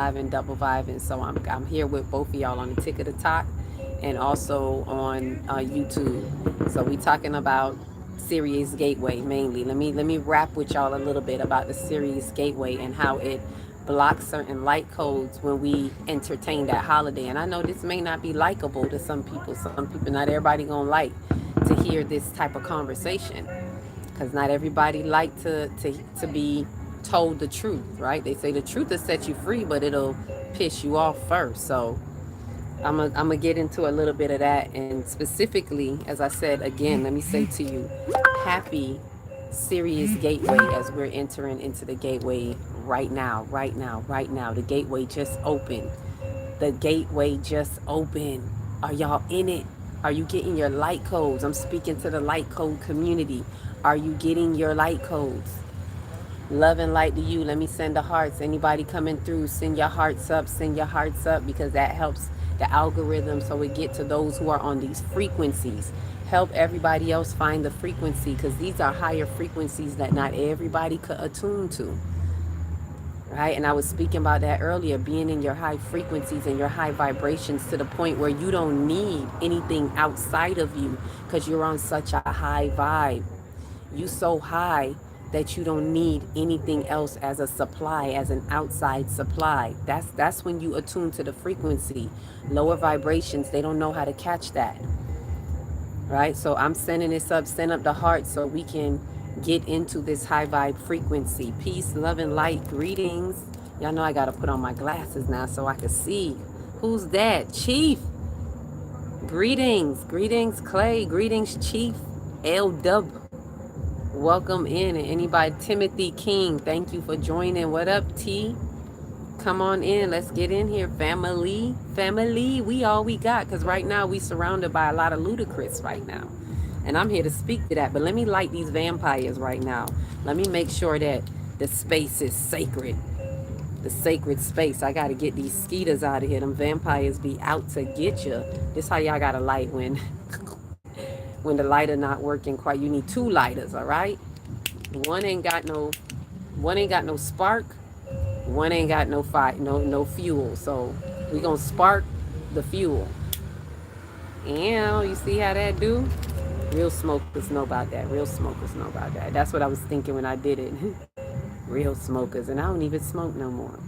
and double vibing. So I'm here with both of y'all on the Tick of the Talk and also on YouTube. So we talking about Sirius Gateway mainly. Let me wrap with y'all a little bit about the Sirius Gateway and how it blocks certain light codes when we entertain that holiday. And I know this may not be likable to some people. Some people, not everybody gonna like to hear this type of conversation because not everybody like to be told the truth, right? They say the truth will set you free, but it'll piss you off first. So I'm gonna get into a little bit of that, and specifically, as I said again, let me say to you, happy Sirius Gateway as we're entering into the gateway right now, right now, right now. The gateway just opened. The gateway just opened. Are y'all in it? Are you getting your light codes? I'm speaking to the light code community. Are you getting your light codes? Love and light to you. Let me send the hearts. Anybody coming through, send your hearts up. Send your hearts up because that helps the algorithm so it get to those who are on these frequencies. Help everybody else find the frequency because these are higher frequencies that not everybody could attune to. Right? And I was speaking about that earlier, being in your high frequencies and your high vibrations to the point where you don't need anything outside of you because you're on such a high vibe. You so high that you don't need anything else as a supply, as an outside supply. That's when you attune to the frequency. Lower vibrations, they don't know how to catch that. Right? So I'm sending this up, send up the heart so we can get into this high vibe frequency. Peace, love, and light. Greetings. Y'all know I gotta put on my glasses now so I can see. Who's that? Chief. Greetings. Greetings, Clay. Greetings, Chief. L Dub. Welcome in. And anybody, Timothy King, thank you for joining. What up, T? Come on in. Let's get in here, family. Family, we all we got. Because right now we surrounded by a lot of ludicrous right now. And I'm here to speak to that. But let me light these vampires right now. Let me make sure that the space is sacred. The sacred space. I got to get these skeeters out of here. Them vampires be out to get you. This how y'all got to light when when the lighter not working quite. You need two lighters, all right? One ain't got no spark. One ain't got no fire, no fuel. So we gonna spark the fuel. And you see how that do? Real smokers know about that. Real smokers know about that. That's what I was thinking when I did it. Real smokers. And I don't even smoke no more.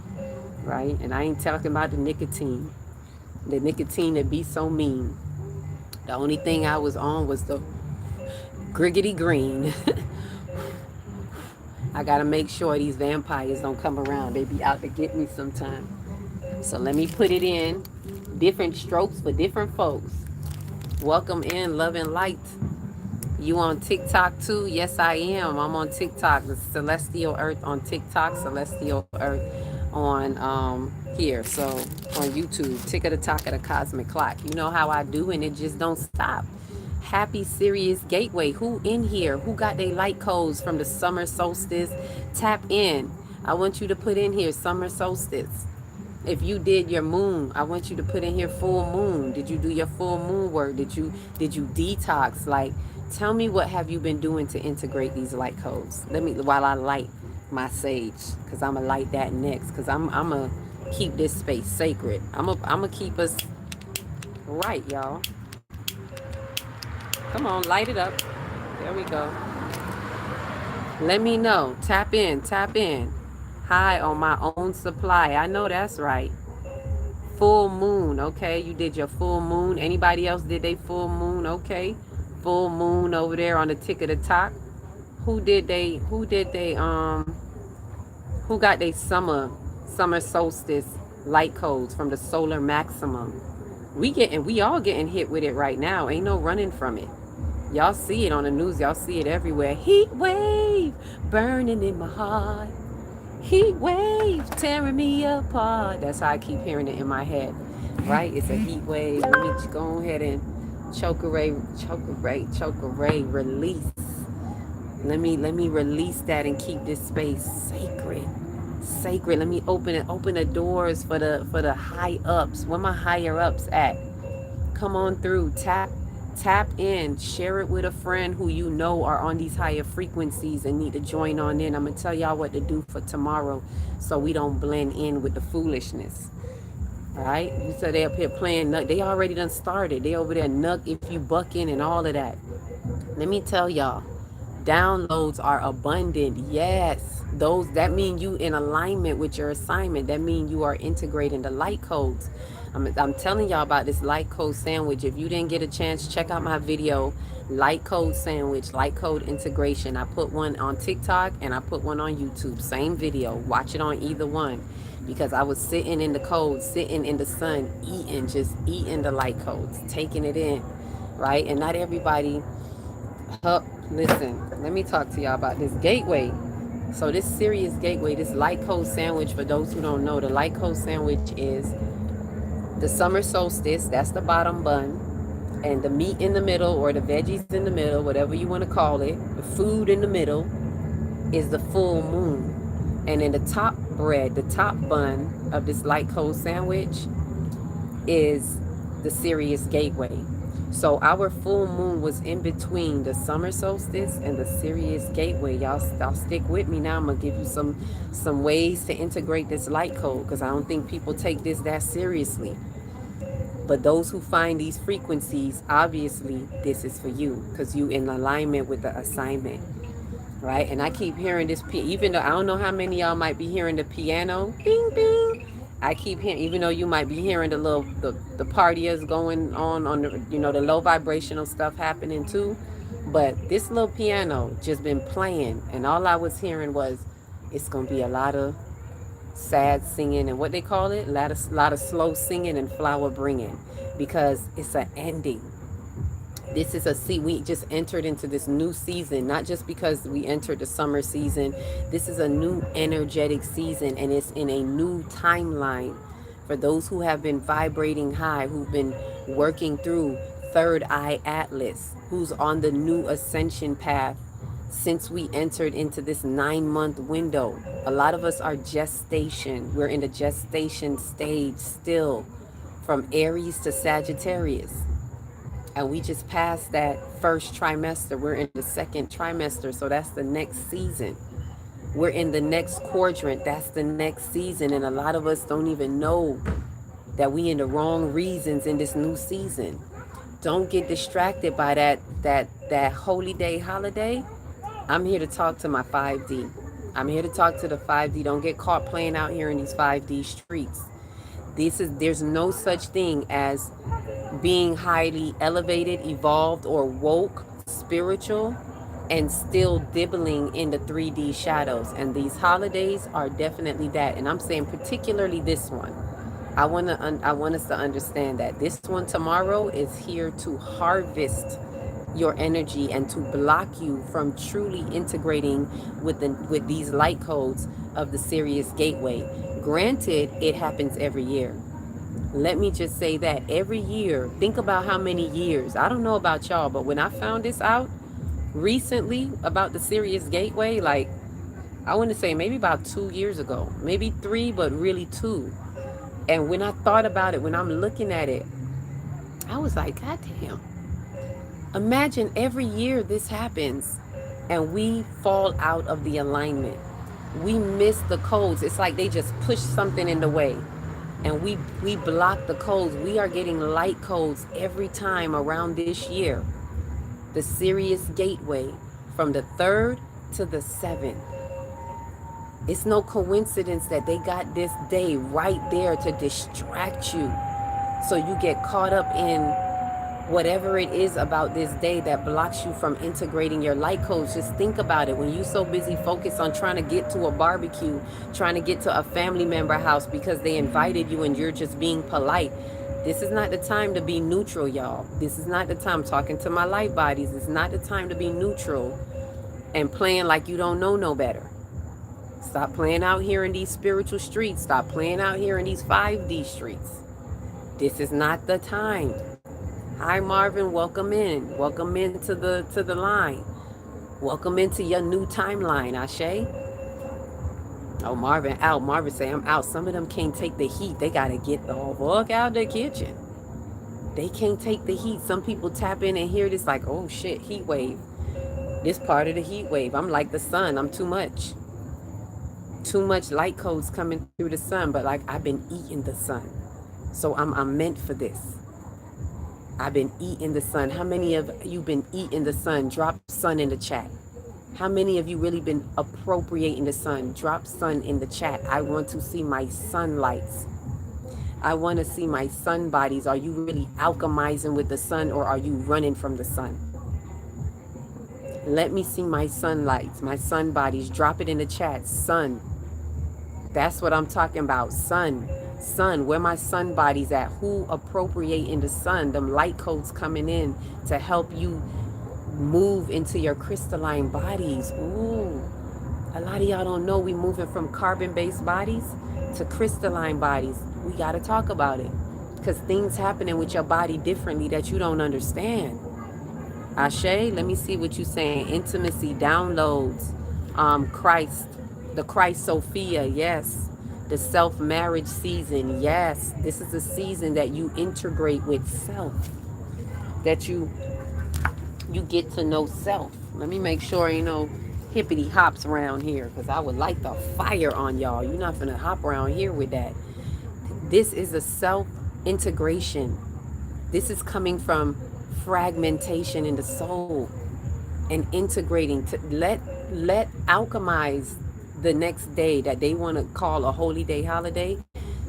Right? And I ain't talking about the nicotine. The nicotine that be so mean. The only thing I was on was the griggity green. I gotta make sure these vampires don't come around. They be out to get me sometime. So let me put it in. Different strokes for different folks. Welcome in, love and light. You on TikTok too? Yes, I am. I'm on TikTok. The Celestial Earth on TikTok. Celestial Earth on here. So on YouTube. Tick of the Talk of the Cosmic Clock. You know how I do, and it just don't stop. Happy Sirius Gateway. Who in here? Who got their light codes from the summer solstice? Tap in. I want you to put in here summer solstice. If you did your moon, I want you to put in here full moon. Did you do your full moon work? Did you detox? Like, tell me what have you been doing to integrate these light codes? Let me, while I light my sage, because I'm gonna light that next, because I'm gonna keep this space sacred. I'm gonna keep us right, y'all. Come on, light it up. There we go. Let me know. Tap in, tap in. High on my own supply. I know that's right. Full moon, okay? You did your full moon. Anybody else did they full moon? Okay. Full moon over there on the Tick of the Talk. Who got they summer solstice light codes from the solar maximum? We all getting hit with it right now. Ain't no running from it. Y'all see it on the news. Y'all see it everywhere. Heat wave burning in my heart. Heat wave tearing me apart. That's how I keep hearing it in my head. Right? It's a heat wave. Let me go ahead and chokeray, release. Let me release that and keep this space sacred. Sacred. Let me open the doors for the high ups. Where my higher ups at? Come on through. Tap Tap in, share it with a friend who you know are on these higher frequencies and need to join on in. I'm gonna tell y'all what to do for tomorrow so we don't blend in with the foolishness. All right? You said they up here playing nuck. They already done started. They over there nuck if you buck in and all of that. Let me tell y'all, downloads are abundant. Yes. Those that mean you in alignment with your assignment. That mean you are integrating the light codes. I'm telling y'all about this light code sandwich. If you didn't get a chance, check out my video, light code sandwich, light code integration. I put one on TikTok and I put one on YouTube. Same video. Watch it on either one, because I was sitting in the codes, sitting in the sun, eating, just eating the light codes, taking it in, right? And not everybody. Listen, let me talk to y'all about this gateway. So this Sirius gateway, this light code sandwich, for those who don't know, the light code sandwich is the summer solstice, that's the bottom bun, and the meat in the middle, or the veggies in the middle, whatever you want to call it, the food in the middle is the full moon. And in the top bread, the top bun of this light code sandwich is the Sirius gateway. So our full moon was in between the summer solstice and the Sirius gateway. Y'all stick with me now. I'm gonna give you some ways to integrate this light code, because I don't think people take this that seriously. But those who find these frequencies, obviously this is for you, because you in alignment with the assignment, right? And I keep hearing this, even though I don't know how many of y'all might be hearing the piano, bing bing. I keep hearing, even though you might be hearing the partiers going on the, the low vibrational stuff happening too, but this little piano just been playing, and all I was hearing was, it's gonna be a lot of sad singing, and what they call it, a lot of slow singing and flower bringing, because it's an ending. This is we just entered into this new season, not just because we entered the summer season. This is a new energetic season, and it's in a new timeline for those who have been vibrating high, who've been working through third eye atlas, who's on the new ascension path since we entered into this 9-month window. A lot of us are gestation. We're in the gestation stage still, from Aries to Sagittarius. And we just passed that first trimester. We're in the second trimester, so that's the next season. We're in the next quadrant, that's the next season. And a lot of us don't even know that we in the wrong reasons in this new season. Don't get distracted by that holy day holiday. I'm here to talk to my 5D. I'm here to talk to the 5D. Don't get caught playing out here in these 5D streets. There's no such thing as being highly elevated, evolved, or woke, spiritual, and still dibbling in the 3D shadows. And these holidays are definitely that. And I'm saying particularly this one. I want us to understand that this one tomorrow is here to harvest your energy and to block you from truly integrating with these light codes of the Sirius gateway. Granted, it happens every year. Let me just say that every year, think about how many years. I don't know about y'all, but when I found this out recently about the Sirius gateway, like, I want to say maybe about 2 years ago, maybe 3, but really 2. And when I thought about it, when I'm looking at it, I was like, God damn. Imagine every year this happens and we fall out of the alignment. We miss the codes. It's like they just push something in the way and we block the codes. We are getting light codes every time around this year. The Sirius gateway from the 3rd to the 7th. It's no coincidence that they got this day right there to distract you, so you get caught up in whatever it is about this day that blocks you from integrating your light codes. Just think about it. When you're so busy focused on trying to get to a barbecue, trying to get to a family member house because they invited you and you're just being polite, this is not the time to be neutral, y'all. This is not the time. I'm talking to my light bodies. It's not the time to be neutral and playing like you don't know no better. Stop playing out here in these spiritual streets. Stop playing out here in these 5D streets. This is not the time. Hi Marvin, welcome in. Welcome into the line. Welcome into your new timeline, Ashe. Oh, Marvin out. Marvin say I'm out. Some of them can't take the heat. They gotta get the fuck out of the kitchen. They can't take the heat. Some people tap in and hear this like, oh shit, heat wave. This part of the heat wave. I'm like the sun. I'm too much. Too much light codes coming through the sun. But like I've been eating the sun. So I'm meant for this. I've been eating the sun. How many of you been eating the sun? Drop sun in the chat. How many of you really been appropriating the sun? Drop sun in the chat. I want to see my sunlights. I want to see my sun bodies. Are you really alchemizing with the sun, or are you running from the sun? Let me see my sunlights, my sun bodies. Drop it in the chat. Sun. That's what I'm talking about. Sun. Sun. Where my sun bodies at? Who appropriating the sun? Them light codes coming in to help you move into your crystalline bodies. Ooh. A lot of y'all don't know we moving from carbon-based bodies to crystalline bodies. We got to talk about it. Because things happening with your body differently that you don't understand. Ashe, let me see what you're saying. Intimacy, downloads, Christ, the Christ Sophia, yes. The self-marriage season, yes. This is a season that you integrate with self. That you get to know self. Let me make sure ain't no hippity hops around here, because I would light the fire on y'all. You're not gonna hop around here with that. This is a self-integration. This is coming from fragmentation in the soul and integrating to let alchemize the next day that they want to call a holy day holiday.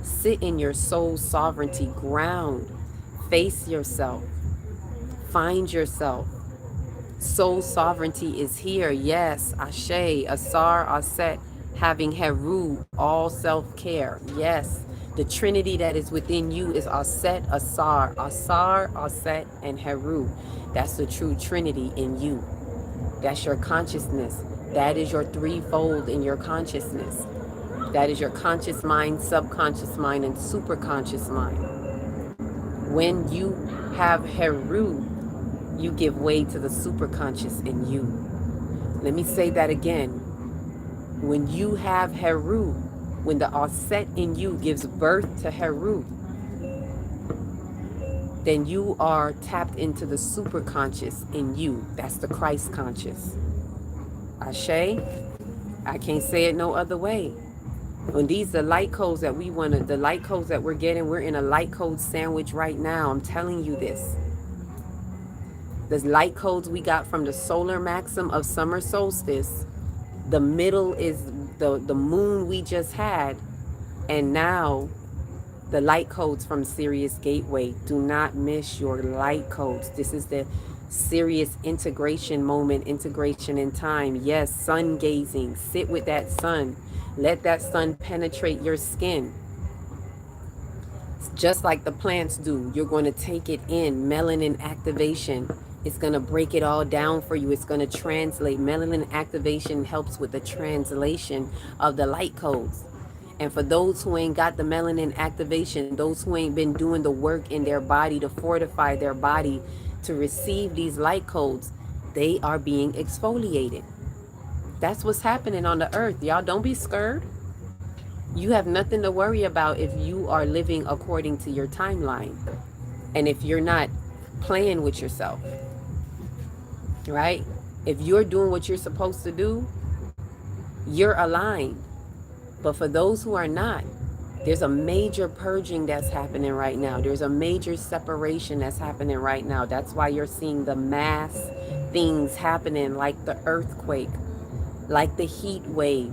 Sit in your soul sovereignty, ground, face yourself, find yourself. Soul sovereignty is here. Yes, Ashe, Asar, Aset, having Heru, all self-care. Yes, the Trinity that is within you is Aset, Asar, Aset, and Heru. That's the true Trinity in you. That's your consciousness. That is your threefold in your consciousness. That is your conscious mind, subconscious mind, and superconscious mind. When you have Heru, you give way to the superconscious in you. Let me say that again. When you have Heru, when the Aset in you gives birth to Heru, then you are tapped into the superconscious in you. That's the Christ conscious. Ashe, I can't say it no other way. When these are light codes that we want to, the light codes that we're getting, we're in a light code sandwich right now. I'm telling you this. The light codes we got from the solar maxim of summer solstice. The middle is the moon we just had. And now the light codes from Sirius Gateway. Do not miss your light codes. This is the Sirius integration moment, integration in time. Yes, sun gazing. Sit with that sun. Let that sun penetrate your skin. Just like the plants do. You're going to take it in. Melanin activation. It's going to break it all down for you. It's going to translate. Melanin activation helps with the translation of the light codes. And for those who ain't got the melanin activation, those who ain't been doing the work in their body to fortify their body to receive these light codes, they are being exfoliated. That's what's happening on the earth. Y'all don't be scared. You have nothing to worry about if you are living according to your timeline. And if you're not playing with yourself. Right? If you're doing what you're supposed to do, you're aligned. But for those who are not, there's a major purging that's happening right now. There's a major separation that's happening right now. That's why you're seeing the mass things happening, like the earthquake, like the heat wave.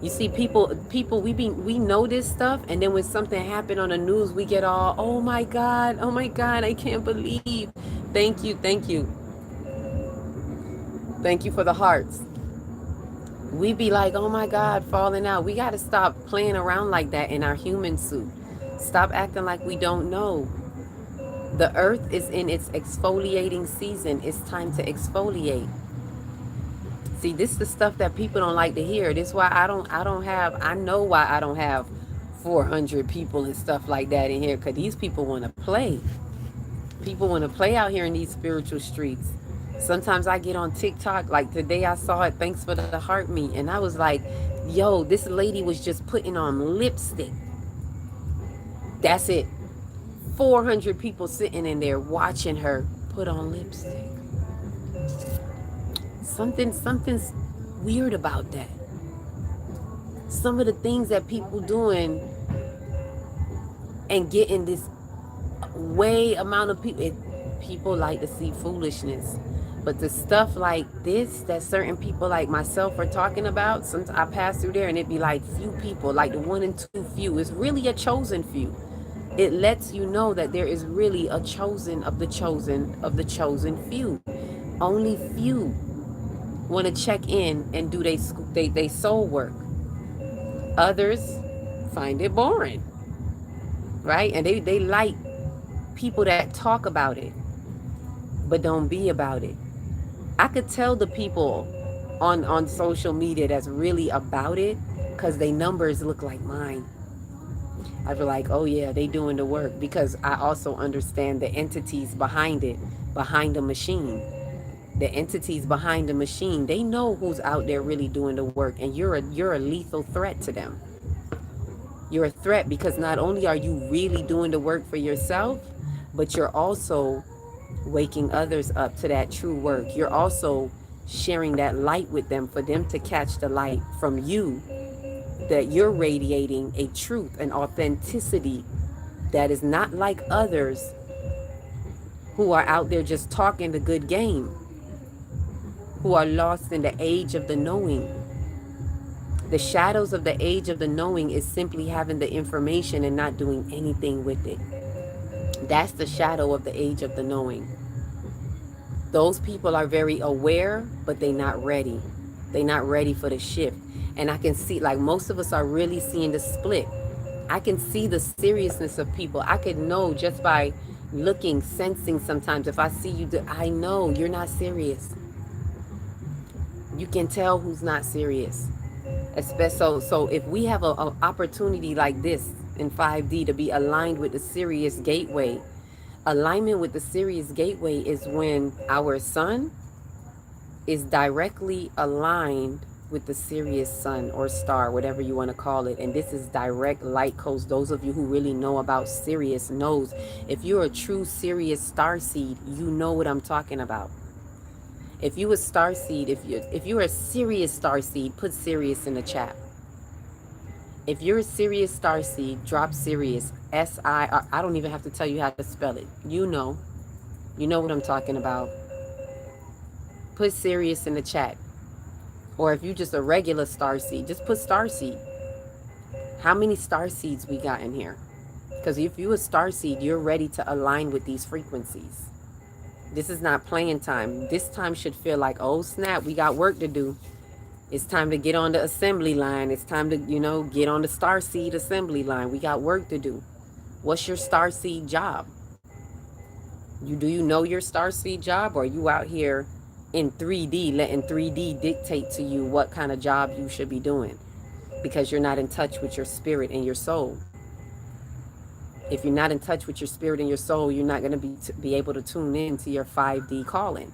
You see, people, we know this stuff, and then when something happened on the news, we get all, oh my God, I can't believe. Thank you. Thank you for the hearts. We be like, oh my God, falling out. We got to stop playing around like that in our human suit. Stop acting like we don't know. The earth is in its exfoliating season. It's time to exfoliate. See, this is the stuff that people don't like to hear. This is why I know why I don't have 400 people and stuff like that in here, because these people want to play. People want to play out here in these spiritual streets. Sometimes I get on TikTok, like today I saw it, thanks for the heart me, and I was like, yo, this lady was just putting on lipstick. That's it. 400 people sitting in there watching her put on lipstick. Something's weird about that. Some of the things that people doing and getting this way amount of people, people like to see foolishness. But the stuff like this that certain people like myself are talking about, sometimes I pass through there and it'd be like few people, like the 1 and 2 few. It's really a chosen few. It lets you know that there is really a chosen of the chosen of the chosen few. Only few want to check in and do they soul work. Others find it boring, right? And they like people that talk about it, but don't be about it. I could tell the people on social media that's really about it because they numbers look like mine. I'd be like, oh yeah, they doing the work, because I also understand the entities behind it, behind the machine. The entities behind the machine, they know who's out there really doing the work, and you're a lethal threat to them. You're a threat because not only are you really doing the work for yourself, but you're also waking others up to that true work. You're also sharing that light with them for them to catch the light from you, that you're radiating a truth, an authenticity that is not like others who are out there just talking the good game, who are lost in the age of the knowing. The shadows of the age of the knowing is simply having the information and not doing anything with it. That's the shadow of the age of the knowing. Those people are very aware, but they're not ready. They're not ready for the shift. And I can see, like, most of us are really seeing the split. I can see the seriousness of people. I could know just by looking, sensing sometimes. If I see you, I know you're not serious. You can tell who's not serious. Especially, so if we have an opportunity like this in 5D to be aligned with the Sirius gateway, alignment with the Sirius gateway is when our sun is directly aligned with the Sirius sun or star, whatever you want to call it. And this is direct light codes. Those of you who really know about Sirius knows, if you're a true Sirius star seed, you know what I'm talking about. If you a star seed, if you're a Sirius star seed, put Sirius in the chat. If you're a Sirius star seed, drop Sirius, S-I-R. I don't even have to tell you how to spell it. You know what I'm talking about. Put Sirius in the chat. Or if you just a regular star seed, just put star seed. How many star seeds we got in here? Because if you a star seed, you're ready to align with these frequencies. This is not playing time. This time should feel like, oh snap, we got work to do. It's time to get on the assembly line. It's time to, get on the starseed assembly line. We got work to do. What's your starseed job? Do you know your starseed job, or are you out here in 3D letting 3D dictate to you what kind of job you should be doing? Because you're not in touch with your spirit and your soul. If you're not in touch with your spirit and your soul, you're not going to be able to tune in to your 5D calling.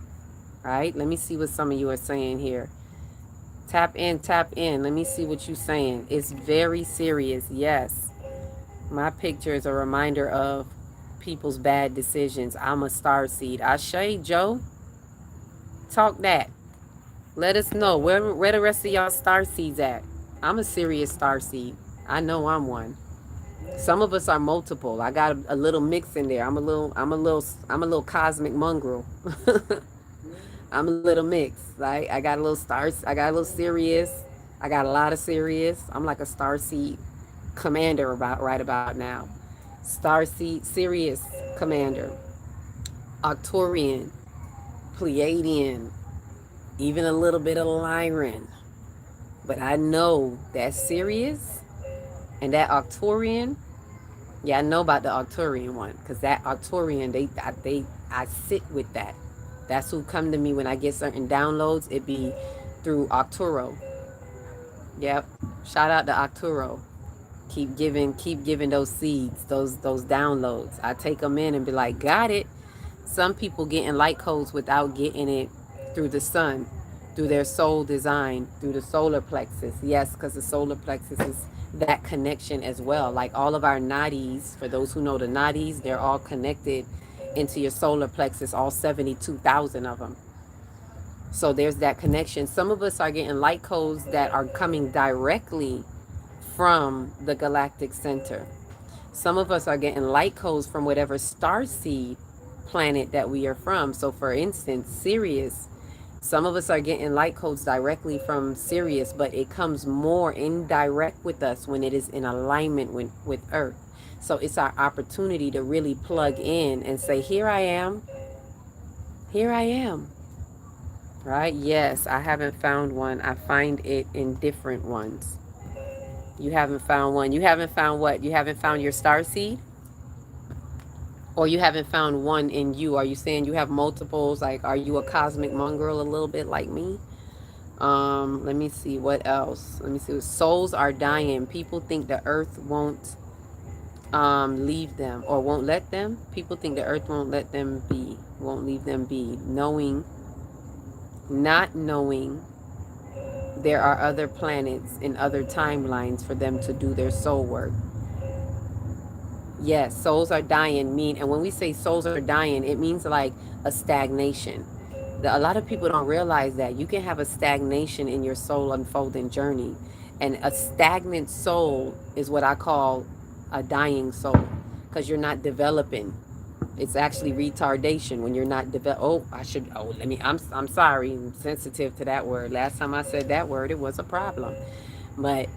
Right? Let me see what some of you are saying here. Tap in, tap in. Let me see what you're saying. It's very serious. Yes. My picture is a reminder of people's bad decisions. I'm a star seed. Ashe, Joe. Talk that. Let us know. Where the rest of y'all star seeds at? I'm a serious star seed. I know I'm one. Some of us are multiple. I got a little mix in there. I'm a little cosmic mongrel. I'm a little mix. Right? I got a little stars. I got a little Sirius. I got a lot of Sirius. I'm like a star seed commander right about now. Star seed Sirius commander. Arcturian, Pleiadian, even a little bit of Lyran. But I know that Sirius and that Arcturian, yeah, I know about the Arcturian one, because that Arcturian, I sit with that. That's who come to me when I get certain downloads. It be through Arcturo. Yep. Shout out to Arcturo. Keep giving those seeds, those downloads. I take them in and be like, got it. Some people getting light codes without getting it through the sun, through their soul design, through the solar plexus. Yes, because the solar plexus is that connection as well. Like all of our nadis, for those who know the nadis, they're all connected into your solar plexus, all 72,000 of them. So there's that connection. Some of us are getting light codes that are coming directly from the galactic center. Some of us are getting light codes from whatever star seed planet that we are from. So for instance, Sirius, some of us are getting light codes directly from Sirius, but it comes more indirect with us when it is in alignment with Earth. So it's our opportunity to really plug in and say, here I am. Here I am. Right? Yes, I haven't found one. I find it in different ones. You haven't found one. You haven't found what? You haven't found your star seed? Or you haven't found one in you? Are you saying you have multiples? Like, are you a cosmic mongrel a little bit like me? Let me see what else. Let me see. Souls are dying. People think the earth won't leave them or won't let them. People think the earth won't let them be, won't leave them be, not knowing there are other planets in other timelines for them to do their soul work. Yes, souls are dying and when we say souls are dying, it means like a stagnation. A lot of people don't realize that you can have a stagnation in your soul unfolding journey. And a stagnant soul is what I call a dying soul, because you're not developing. It's actually retardation when you're not I'm sorry, I'm sensitive to that word. Last time I said that word, it was a problem. But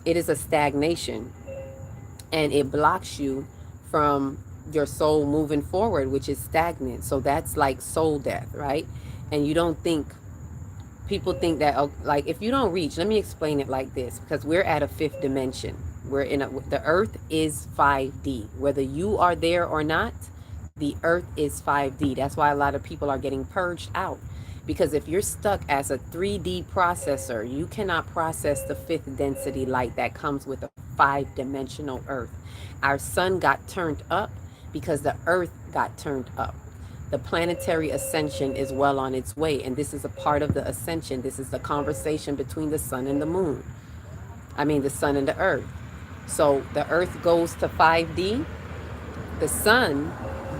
it is a stagnation, and it blocks you from your soul moving forward, which is stagnant. So that's like soul death, right? And you don't think, people think that, like, if you don't reach, let me explain it like this, because we're at a fifth dimension. The earth is 5D. Whether you are there or not, the earth is 5D. That's why a lot of people are getting purged out. Because if you're stuck as a 3D processor, you cannot process the fifth density light that comes with a 5-dimensional earth. Our sun got turned up because the earth got turned up. The planetary ascension is well on its way, and this is a part of the ascension. This is the conversation between the sun and the moon. The sun and the earth. So the earth goes to 5D. The sun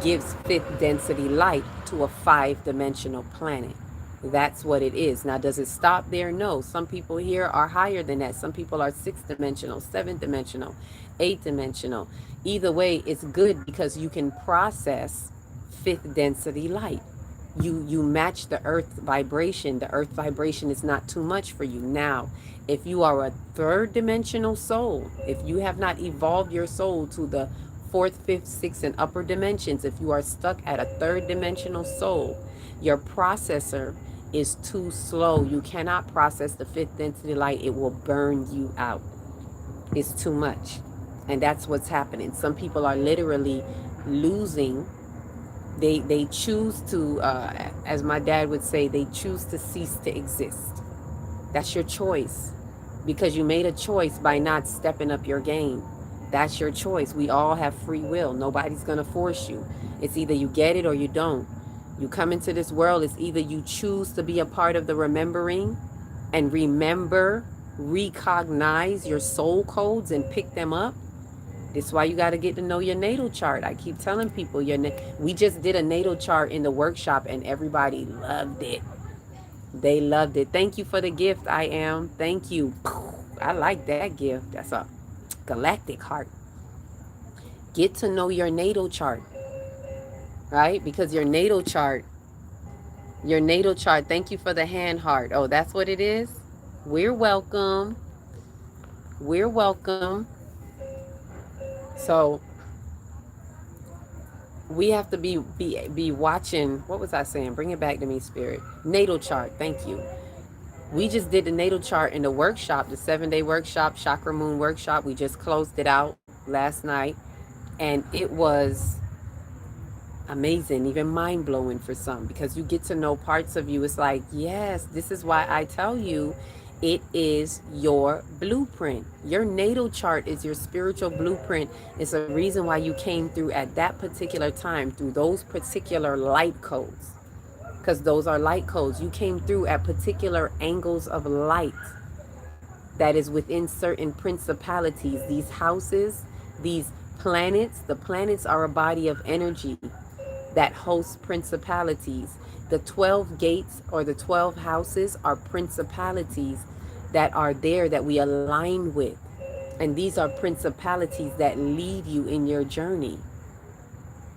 gives fifth density light to a 5-dimensional planet. That's what it is. Now, does it stop there? No. Some people here are higher than that. Some people are 6-dimensional, 7-dimensional, 8-dimensional. Either way, it's good because you can process fifth density light. You match the earth vibration. The earth vibration is not too much for you. Now, if you are a 3rd-dimensional soul, if you have not evolved your soul to the 4th, 5th, 6th, and upper dimensions, if you are stuck at a 3rd-dimensional soul, your processor is too slow. You cannot process the fifth density light. It will burn you out. It's too much. And that's what's happening. Some people are literally losing. They choose to, as my dad would say, they choose to cease to exist. That's your choice, because you made a choice by not stepping up your game. That's your choice. We all have free will. Nobody's going to force you. It's either you get it or you don't. You come into this world, it's either you choose to be a part of the remembering and remember, recognize your soul codes and pick them up. This is why you got to get to know your natal chart. I keep telling people, we just did a natal chart in the workshop and everybody loved it. They loved it. Thank you for the gift, I am. Thank you. I like that gift. That's a galactic heart. Get to know your natal chart. Right? Because your natal chart, thank you for the hand heart. Oh, that's what it is? We're welcome. We're welcome. So we have to be watching. What was I saying? Bring it back to me, Spirit. Natal chart. Thank you. We just did the natal chart in the workshop, the 7-day workshop, Chakra Moon workshop. We just closed it out last night, and it was amazing, even mind-blowing for some, because you get to know parts of you. It's like, yes, this is why I tell you, it is your blueprint. Your natal chart is your spiritual blueprint. It's a reason why you came through at that particular time, through those particular light codes, because those are light codes. You came through at particular angles of light. that is within certain principalities. These houses, these planets, the planets are a body of energy that hosts principalities. The 12 gates or the 12 houses are principalities that are there that we align with. And these are principalities that lead you in your journey.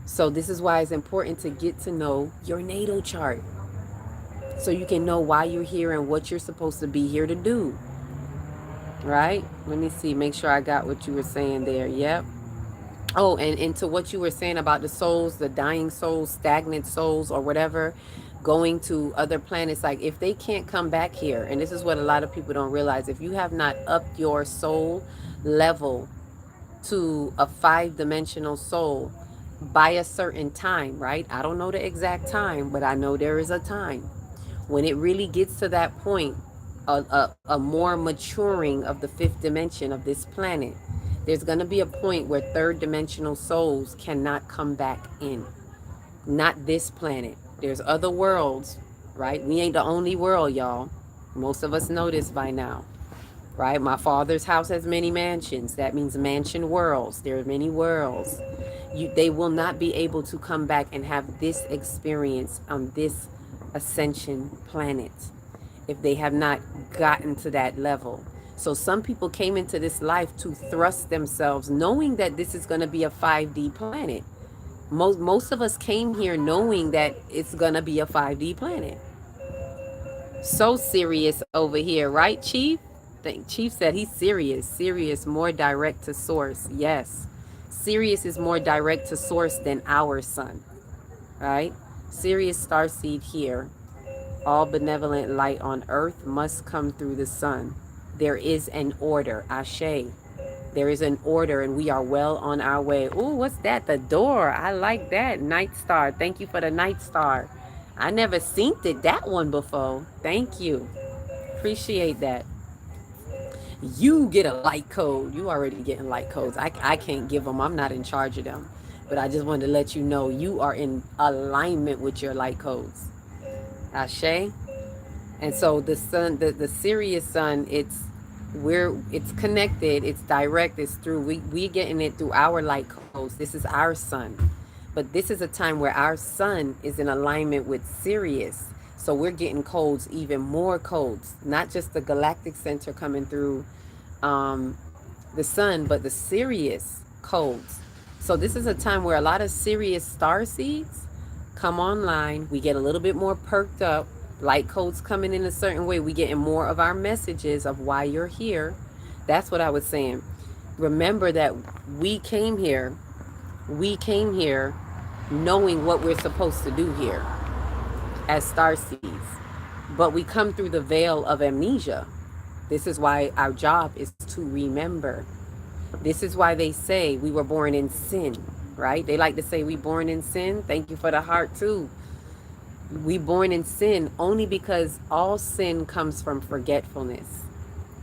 So this is why it's important to get to know your natal chart so you can know why you're here and what you're supposed to be here to do. Right? Let me see. Make sure I got what you were saying there. Yep. Oh, and to what you were saying about the souls, the dying souls, stagnant souls, or whatever, going to other planets. Like if they can't come back here, and this is what a lot of people don't realize, if you have not upped your soul level to a 5-dimensional soul by a certain time, right? I don't know the exact time, but I know there is a time when it really gets to that point, a more maturing of the 5th dimension of this planet. There's going to be a point where 3rd-dimensional souls cannot come back in. Not this planet. There's other worlds, right? We ain't the only world, y'all. Most of us know this by now, right? My father's house has many mansions. That means mansion worlds. There are many worlds. They will not be able to come back and have this experience on this ascension planet if they have not gotten to that level. So some people came into this life to thrust themselves knowing that this is going to be a 5D planet. Most of us came here knowing that it's going to be a 5D planet. So serious over here, right, Chief? Chief said he's serious, more direct to source. Yes. Sirius is more direct to source than our sun, right? Sirius starseed here. All benevolent light on earth must come through the sun. There is an order, Ashe. There is an order and we are well on our way. Ooh, what's that? The door. I like that. Night Star. Thank you for the Night Star. I never synced that one before. Thank you. Appreciate that. You get a light code. You already getting light codes. I can't give them. I'm not in charge of them. But I just wanted to let you know you are in alignment with your light codes. Ashe. And so the sun, the Sirius sun, it's connected, it's direct, it's through, we getting it through our light codes. This is our sun. But this is a time where our sun is in alignment with Sirius. So we're getting codes, even more codes, not just the galactic center coming through the sun, but the Sirius codes. So this is a time where a lot of Sirius star seeds come online. We get a little bit more perked up. Light codes coming in a certain way. We getting more of our messages of why you're here. That's what I was saying. Remember that we came here knowing what we're supposed to do here as star seeds. But we come through the veil of amnesia. This is why our job is to remember. This is why they say we were born in sin, right? They like to say we born in sin. Thank you for the heart too. We born in sin only because all sin comes from forgetfulness.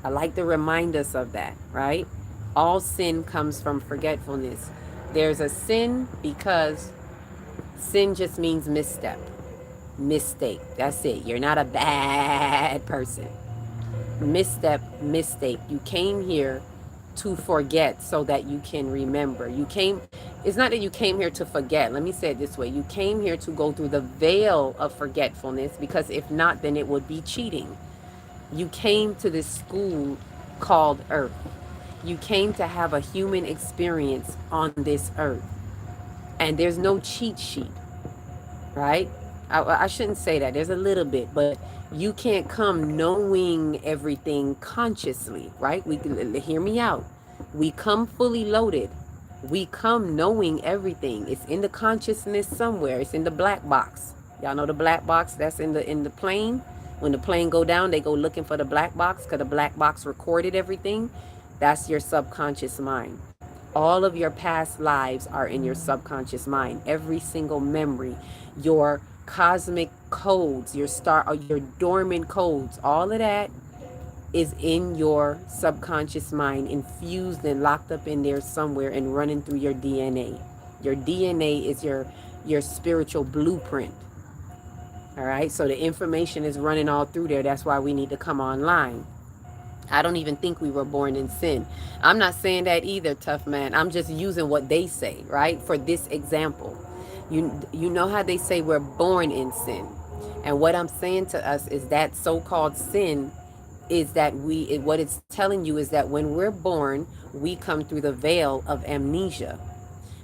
I like to remind us of that, right? All sin comes from forgetfulness. There's a sin because sin just means misstep, mistake. That's it. You're not a bad person. Misstep, mistake. You came here to forget so that you can remember. It's not that you came here to forget. Let me say it this way. You came here to go through the veil of forgetfulness, because if not, then it would be cheating. You came to this school called Earth. You came to have a human experience on this earth. And there's no cheat sheet, right? I shouldn't say that. There's a little bit, but you can't come knowing everything consciously, right? Hear me out. We come fully loaded. We come knowing everything. It's in the consciousness somewhere. It's in the black box. Y'all know the black box that's in the plane? When the plane go down, they go looking for the black box because the black box recorded everything. That's your subconscious mind. All of your past lives are in your subconscious mind. Every single memory, your cosmic codes, your dormant codes, all of that is in your subconscious mind, infused and locked up in there somewhere and running through your DNA. Your DNA is your spiritual blueprint. All right, so the information is running all through there. That's why we need to come online. I don't even think we were born in sin. I'm not saying that either, tough man. I'm just using what they say, right? For this example. You know how they say we're born in sin. And what I'm saying to us is that so-called sin is that what it's telling you is that when we're born, we come through the veil of amnesia.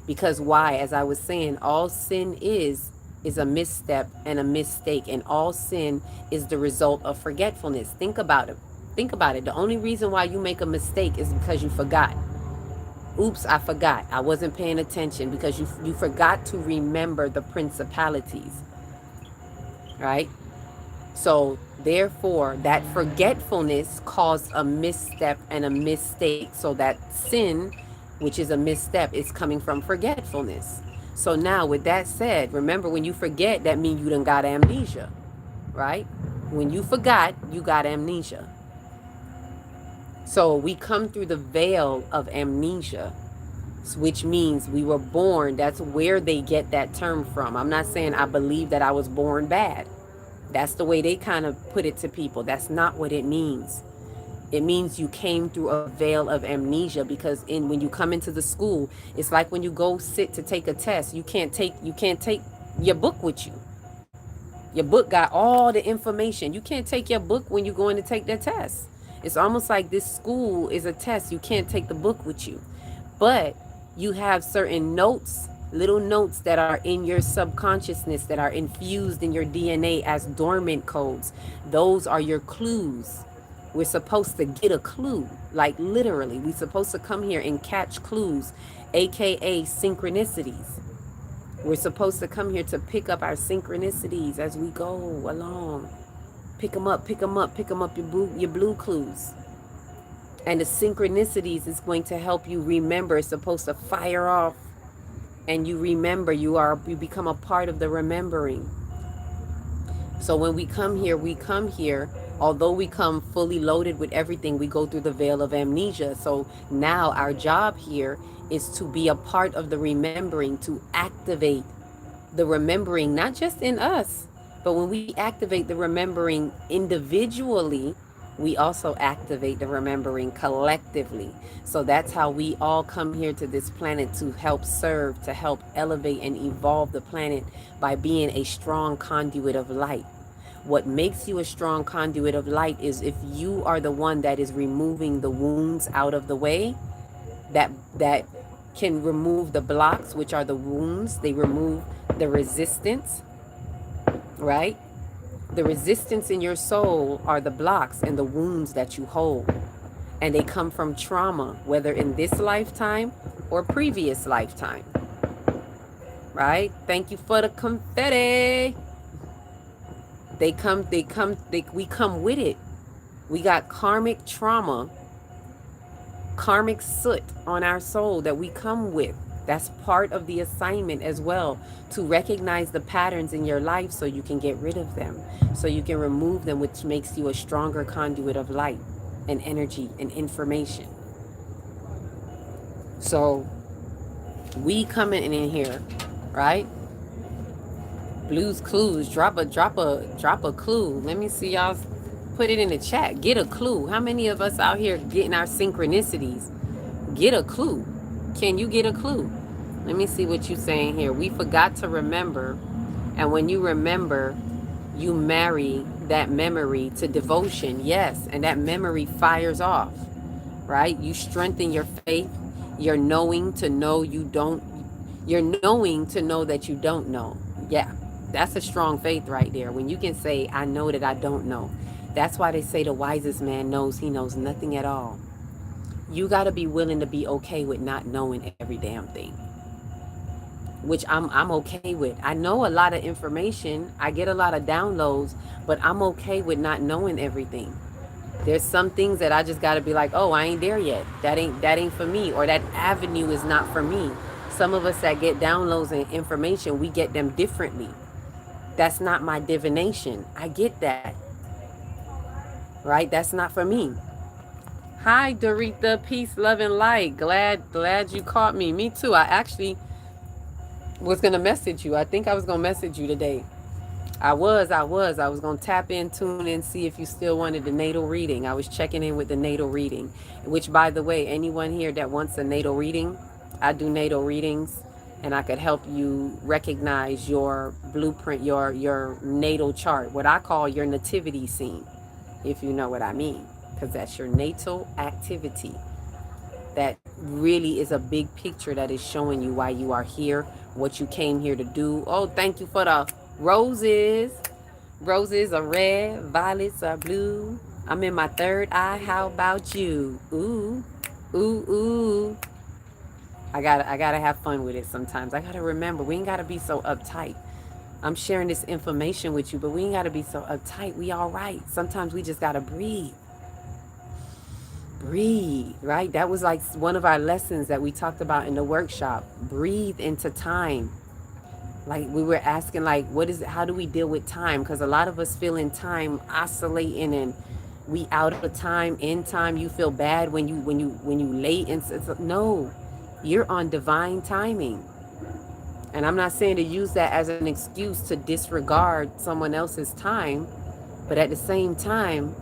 Because why? As I was saying, all sin is a misstep and a mistake, and all sin is the result of forgetfulness. Think about it. Think about it. The only reason why you make a mistake is because you forgot. Oops, I forgot. I wasn't paying attention, because you forgot to remember the principalities. Right? So therefore, that forgetfulness caused a misstep and a mistake. So that sin, which is a misstep, is coming from forgetfulness. So now, with that said, remember, when you forget, that means you done got amnesia, right? When you forgot, you got amnesia. So we come through the veil of amnesia, which means we were born. That's where they get that term from. I'm not saying I believe that I was born bad. That's the way they kind of put it to people. That's not what it means. It means you came through a veil of amnesia, because when you come into the school, it's like when you go sit to take a test, you can't take your book with you. Your book got all the information. You can't take your book when you're going to take the test. It's almost like this school is a test. You can't take the book with you. But you have certain notes, little notes that are in your subconsciousness, that are infused in your DNA as dormant codes. Those are your clues. We're supposed to get a clue, like literally. We're supposed to come here and catch clues, aka synchronicities. We're supposed to come here to pick up our synchronicities as we go along. Pick them up, pick them up, pick them up, your blue clues. And the synchronicities is going to help you remember. It's supposed to fire off, and you remember. You become a part of the remembering. So when we come here, although we come fully loaded with everything, we go through the veil of amnesia. So now our job here is to be a part of the remembering, to activate the remembering, not just in us, but when we activate the remembering individually, we also activate the remembering collectively. So that's how we all come here to this planet, to help serve, to help elevate and evolve the planet by being a strong conduit of light. What makes you a strong conduit of light is if you are the one that is removing the wounds out of the way, that can remove the blocks, which are the wounds. They remove the resistance, right? The resistance in your soul are the blocks and the wounds that you hold. And they come from trauma, whether in this lifetime or previous lifetime. Right? Thank you for the confetti. We come with it. We got karmic trauma, karmic soot on our soul that we come with. That's part of the assignment as well, to recognize the patterns in your life so you can get rid of them, so you can remove them, which makes you a stronger conduit of light and energy and information. So we coming in here, right? Blues Clues, drop a clue. Let me see y'all put it in the chat. Get a clue. How many of us out here getting our synchronicities? Get a clue. Can you get a clue? Let me see what you're saying here. We forgot to remember. And when you remember, you marry that memory to devotion. Yes. And that memory fires off, right? You strengthen your faith. You're knowing to know you don't. You're knowing to know that you don't know. Yeah. That's a strong faith right there. When you can say, I know that I don't know. That's why they say the wisest man knows he knows nothing at all. You got to be willing to be okay with not knowing every damn thing, which I'm okay with. I know a lot of information. I get a lot of downloads, but I'm okay with not knowing everything. There's some things that I just got to be like, oh, I ain't there yet. That ain't for me, or that avenue is not for me. Some of us that get downloads and information, we get them differently. That's not my divination. I get that. Right? That's not for me. Hi, Dorita. Peace, love, and light. Glad you caught me. Me too. I actually was going to message you. I think I was going to message you today. I was gonna tap in, tune in, see if you still wanted the natal reading. I was checking in with the natal reading, which, by the way, anyone here that wants a natal reading, I do natal readings, and I could help you recognize your blueprint, your natal chart, what I call your nativity scene, if you know what I mean, because that's your natal activity. That really is a big picture that is showing you why you are here, what you came here to do. Oh, thank you for the roses. Roses are red, violets are blue. I'm in my third eye. How about you? Ooh, ooh, ooh. I gotta have fun with it sometimes. I gotta remember we ain't gotta be so uptight. I'm sharing this information with you, but we ain't gotta be so uptight. We all right. Sometimes we just gotta breathe. Breathe, right? That was like one of our lessons that we talked about in the workshop. Breathe into time. Like we were asking, like, what is it? How do we deal with time? Because a lot of us feel in time oscillating, and we out of time, in time. You feel bad when you late, and no, you're on divine timing. And I'm not saying to use that as an excuse to disregard someone else's time, but at the same time,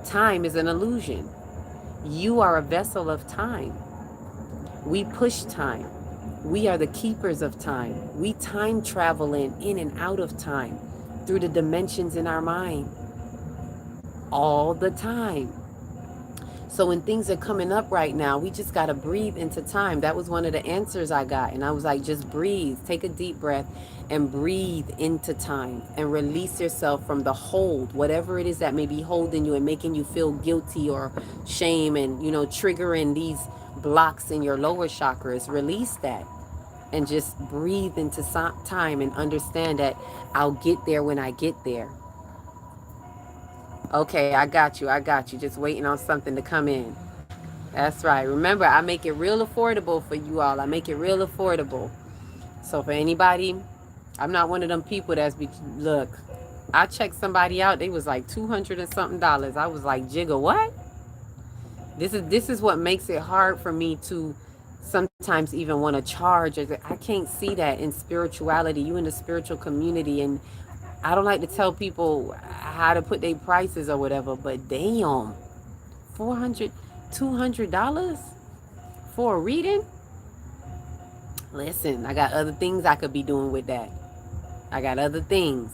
time is an illusion. You are a vessel of time. We push time. We are the keepers of time. We time travel in and out of time through the dimensions in our mind all the time. So when things are coming up right now, we just got to breathe into time. That was one of the answers I got. And I was like, just breathe. Take a deep breath and breathe into time and release yourself from the hold, whatever it is that may be holding you and making you feel guilty or shame and, triggering these blocks in your lower chakras. Release that and just breathe into time and understand that I'll get there when I get there. Okay, I got you. Just waiting on something to come in. That's right. Remember, I make it real affordable for you all. I make it real affordable. So for anybody, I'm not one of them people look, I checked somebody out. They was like $200 and something. I was like, Jigga, what? This is what makes it hard for me to sometimes even want to charge. I can't see that in spirituality. You in the spiritual community, and I don't like to tell people how to put their prices or whatever, but damn, $400, $200 for a reading? Listen, I got other things I could be doing with that. I got other things.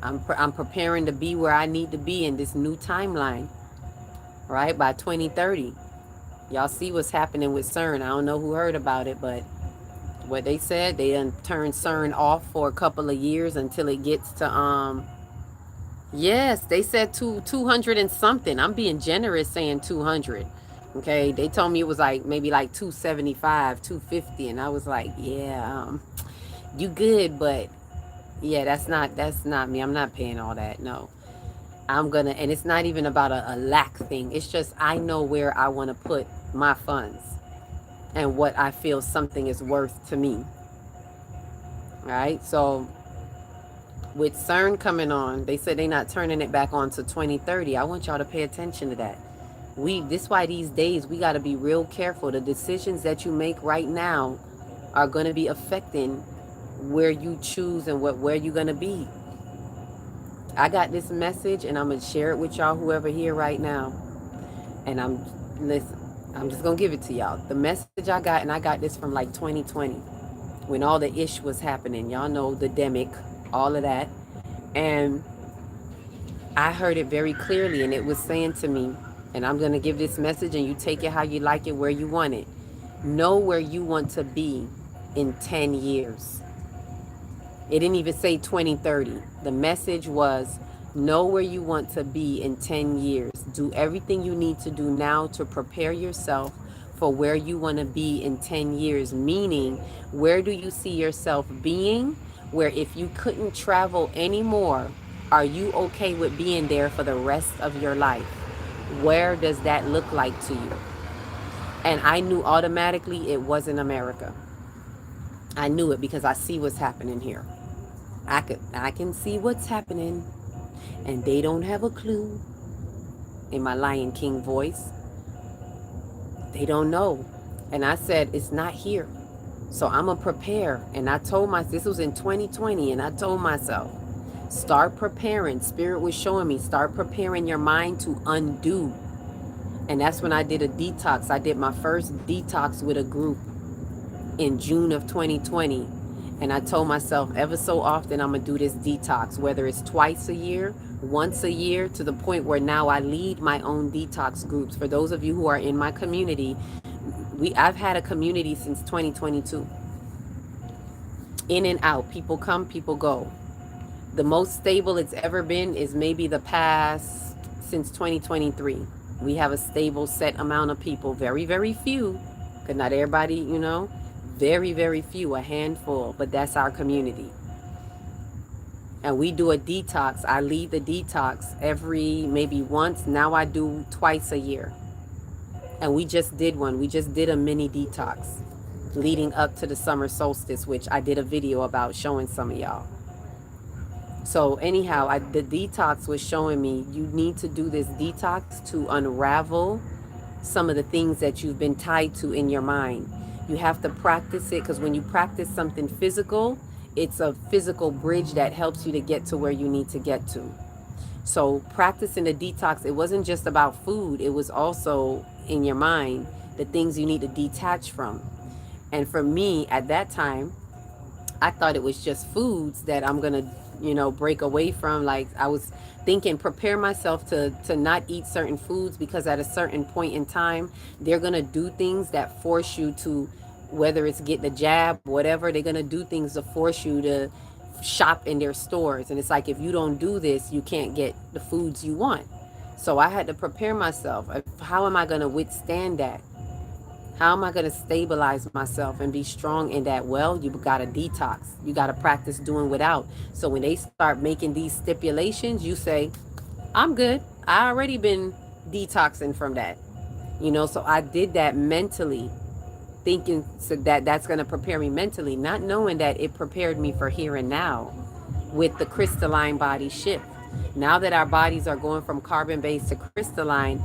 I'm preparing to be where I need to be in this new timeline, right? By 2030. Y'all see what's happening with CERN. I don't know who heard about it, but what they said, they done turned CERN off for a couple of years until it gets to, yes, they said 200 and something. I'm being generous saying 200. Okay, they told me it was like maybe like 275, 250, and I was like, yeah, you good, but yeah, that's not me. I'm not paying all that. No, and it's not even about a lack thing. It's just I know where I want to put my funds and what I feel something is worth to me. All right, so with CERN coming on, they said they're not turning it back on to 2030. I want y'all to pay attention to that. This why these days we got to be real careful. The decisions that you make right now are going to be affecting where you choose and where you're going to be. I got this message and I'm going to share it with y'all, whoever here right now. And I'm just going to give it to y'all. The message I got, and I got this from like 2020 when all the ish was happening. Y'all know the demic, all of that. And I heard it very clearly, and it was saying to me, and I'm going to give this message and you take it how you like it, where you want it. Know where you want to be in 10 years. It didn't even say 2030. The message was, know where you want to be in 10 years. Do everything you need to do now to prepare yourself for where you want to be in 10 years. Meaning, where do you see yourself being? Where if you couldn't travel anymore, are you okay with being there for the rest of your life? Where does that look like to you? And I knew automatically it wasn't America. I knew it because I see what's happening here. I can see what's happening, and they don't have a clue. In my Lion King voice, they don't know. And I said, it's not here. So I'm going to prepare. And I told myself, this was in 2020, and I told myself, start preparing. Spirit was showing me, start preparing your mind to undo. And that's when I did a detox. I did my first detox with a group in June of 2020. And I told myself, ever so often, I'm going to do this detox, whether it's twice a year, once a year, to the point where now I lead my own detox groups. For those of you who are in my community, I've had a community since 2022. In and out. People come, people go. The most stable it's ever been is maybe the past, since 2023. We have a stable set amount of people. Very, very few, because not everybody, very, very few, a handful, but that's our community. And we do a detox. I lead the detox every, maybe once. Now I do twice a year. And we just did one. We just did a mini detox leading up to the summer solstice, which I did a video about showing some of y'all. So anyhow, the detox was showing me you need to do this detox to unravel some of the things that you've been tied to in your mind. You have to practice it, because when you practice something physical, it's a physical bridge that helps you to get to where you need to get to. So practicing the detox, it wasn't just about food. It was also in your mind, the things you need to detach from. And for me, at that time, I thought it was just foods that I'm going to, break away from. Like, I was thinking, prepare myself to not eat certain foods, because at a certain point in time, they're going to do things that force you to, whether it's get the jab, whatever, they're going to do things to force you to shop in their stores. And it's like, if you don't do this, you can't get the foods you want. So I had to prepare myself. How am I going to withstand that? How am I going to stabilize myself and be strong in that? Well, you got to detox. You got to practice doing without. So when they start making these stipulations, you say, I'm good. I already been detoxing from that. So I did that mentally, thinking so that's going to prepare me mentally, not knowing that it prepared me for here and now with the crystalline body shift. Now that our bodies are going from carbon-based to crystalline,